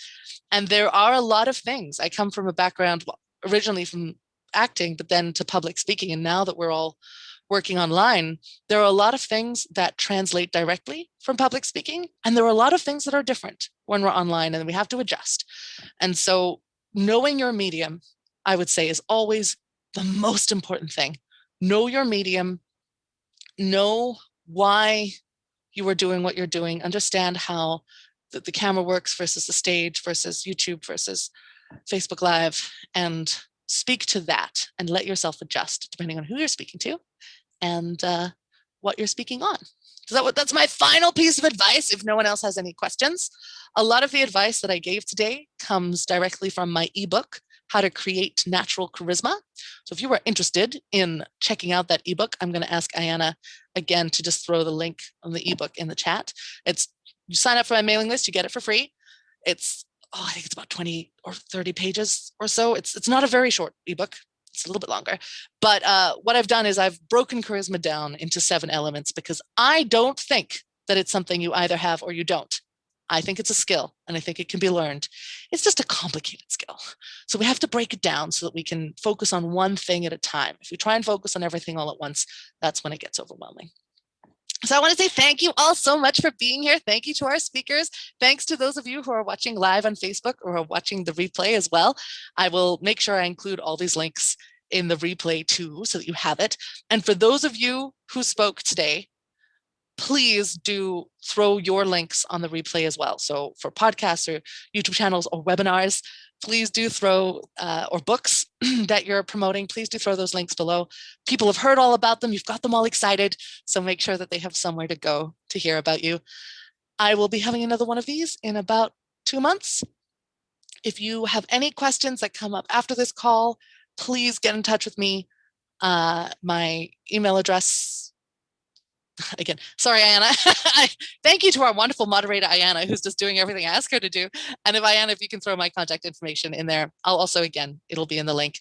And there are a lot of things. I come from a background originally from acting, but then to public speaking. And now that we're all working online, there are a lot of things that translate directly from public speaking. And there are a lot of things that are different when we're online and we have to adjust. And so knowing your medium, I would say, is always the most important thing. Know your medium, know why you are doing what you're doing, understand how the camera works versus the stage versus YouTube versus Facebook Live, and speak to that and let yourself adjust depending on who you're speaking to and what you're speaking on. So that's my final piece of advice if no one else has any questions. A lot of the advice that I gave today comes directly from my ebook, How to Create Natural Charisma. So if you are interested in checking out that ebook, I'm going to ask Ayanna again to just throw the link on the ebook in the chat. You sign up for my mailing list, you get it for free. I think it's about 20 or 30 pages or so. It's not a very short ebook. It's a little bit longer. But what I've done is I've broken charisma down into 7 elements because I don't think that it's something you either have or you don't. I think it's a skill and I think it can be learned. It's just a complicated skill. So we have to break it down so that we can focus on one thing at a time. If we try and focus on everything all at once, that's when it gets overwhelming. So I want to say thank you all so much for being here. Thank you to our speakers. Thanks to those of you who are watching live on Facebook or are watching the replay as well. I will make sure I include all these links in the replay too, so that you have it. And for those of you who spoke today, please do throw your links on the replay as well. So for podcasts or YouTube channels or webinars, please do throw, or books that you're promoting, please do throw those links below. People have heard all about them. You've got them all excited. So make sure that they have somewhere to go to hear about you. I will be having another one of these in about 2 months. If you have any questions that come up after this call, please get in touch with me. My email address, again, sorry, Ayanna. Thank you to our wonderful moderator, Ayanna, who's just doing everything I ask her to do. And if you can throw my contact information in there, I'll also, again, it'll be in the link.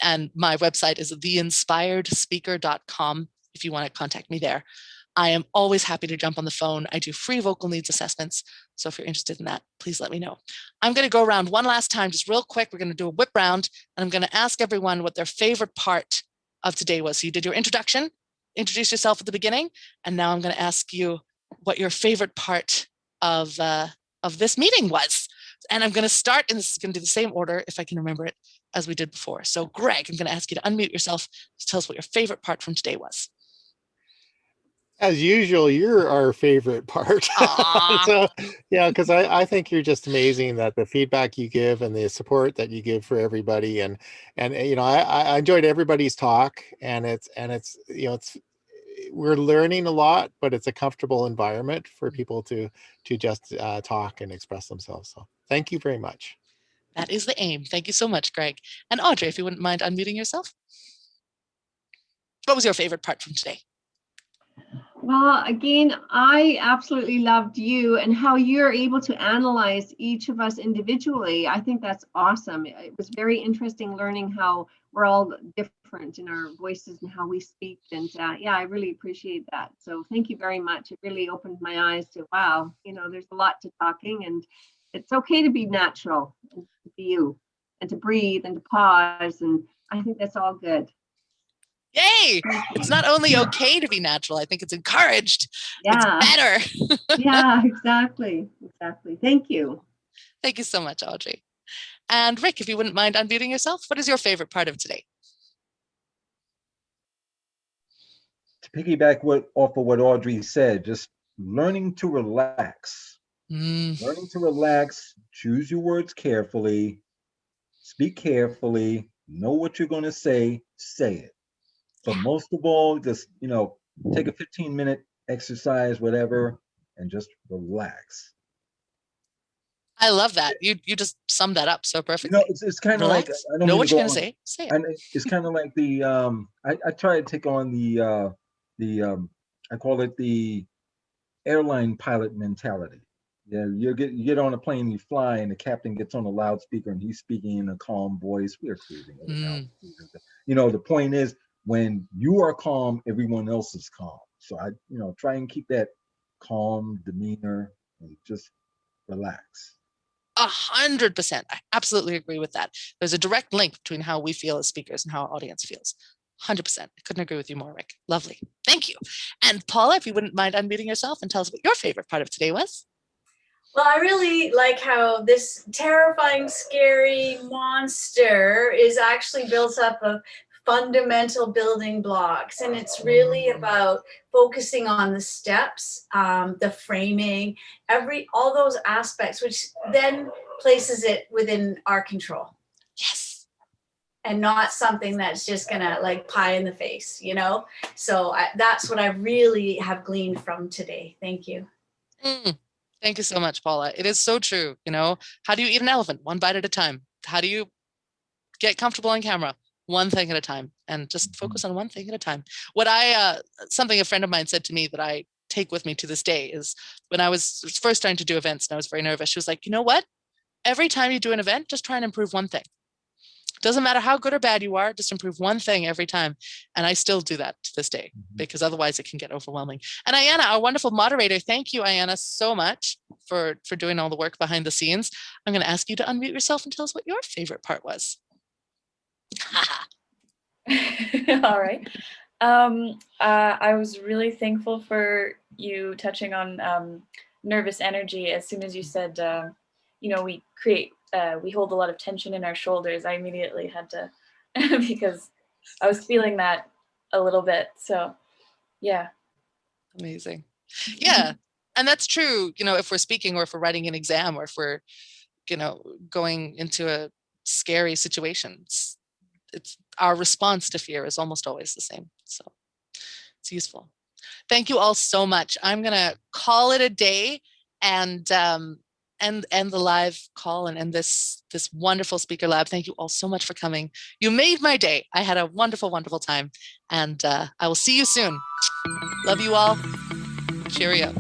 And my website is theinspiredspeaker.com if you want to contact me there. I am always happy to jump on the phone. I do free vocal needs assessments. So if you're interested in that, please let me know. I'm going to go around one last time, just real quick. We're going to do a whip round, and I'm going to ask everyone what their favorite part of today was. So you did your introduction, introduce yourself at the beginning, and now I'm going to ask you what your favorite part of this meeting was. And I'm going to start, and this is going to do the same order, if I can remember it, as we did before. So Greg, I'm going to ask you to unmute yourself to tell us what your favorite part from today was. As usual, you're our favorite part. So, yeah, because I think you're just amazing, that the feedback you give and the support that you give for everybody. And I enjoyed everybody's talk, and it's we're learning a lot, but it's a comfortable environment for people to just talk and express themselves. So thank you very much. That is the aim. Thank you so much, Greg. And Audrey, if you wouldn't mind unmuting yourself. What was your favorite part from today? Well, again, I absolutely loved you and how you're able to analyze each of us individually. I think that's awesome. It was very interesting learning how we're all different in our voices and how we speak. And yeah, I really appreciate that. So thank you very much. It really opened my eyes to, wow, there's a lot to talking, and it's okay to be natural and to be you and to breathe and to pause. And I think that's all good. Yay! It's not only okay to be natural, I think it's encouraged. Yeah. It's better. Yeah, exactly. Thank you. Thank you so much, Audrey. And Rick, if you wouldn't mind unmuting yourself, what is your favorite part of today? To piggyback off of what Audrey said, just learning to relax. Learning to relax, choose your words carefully, speak carefully, know what you're going to say it. But most of all, just, take a 15-minute exercise, whatever, and just relax. I love that. You just summed that up so perfectly. It's kind of like, I don't know mean what to you're go going to on. say it. And it's kind of like the, I try to take on I call it the airline pilot mentality. Yeah, you get on a plane, you fly, and the captain gets on a loudspeaker and he's speaking in a calm voice. We're cruising at altitude. The point is, when you are calm, everyone else is calm. So I, try and keep that calm demeanor and just relax. 100%. I absolutely agree with that. There's a direct link between how we feel as speakers and how our audience feels. 100%. I couldn't agree with you more, Rick. Lovely. Thank you. And Paula, if you wouldn't mind unmuting yourself and tell us what your favorite part of today was. Well, I really like how this terrifying, scary monster is actually built up of fundamental building blocks. And it's really about focusing on the steps, the framing, all those aspects, which then places it within our control. Yes. And not something that's just gonna like pie in the face, So that's what I really have gleaned from today. Thank you. Thank you so much, Paula. It is so true. How do you eat an elephant? One bite at a time. How do you get comfortable on camera? One thing at a time, and just focus on one thing at a time. What something a friend of mine said to me that I take with me to this day is, when I was first starting to do events and I was very nervous, she was like, you know what? Every time you do an event, just try and improve one thing. Doesn't matter how good or bad you are, just improve one thing every time. And I still do that to this day, because otherwise it can get overwhelming. And Ayanna, our wonderful moderator, thank you, Ayanna, so much for doing all the work behind the scenes. I'm going to ask you to unmute yourself and tell us what your favorite part was. All right. I was really thankful for you touching on nervous energy. As soon as you said, we hold a lot of tension in our shoulders, I immediately had to, because I was feeling that a little bit. So, yeah. Amazing. Yeah. And that's true, if we're speaking or if we're writing an exam or if we're, going into a scary situation. It's our response to fear is almost always the same. So it's useful. Thank you all so much. I'm going to call it a day and end the live call and end this wonderful speaker lab. Thank you all so much for coming. You made my day. I had a wonderful, wonderful time, and I will see you soon. Love you all. Cheerio.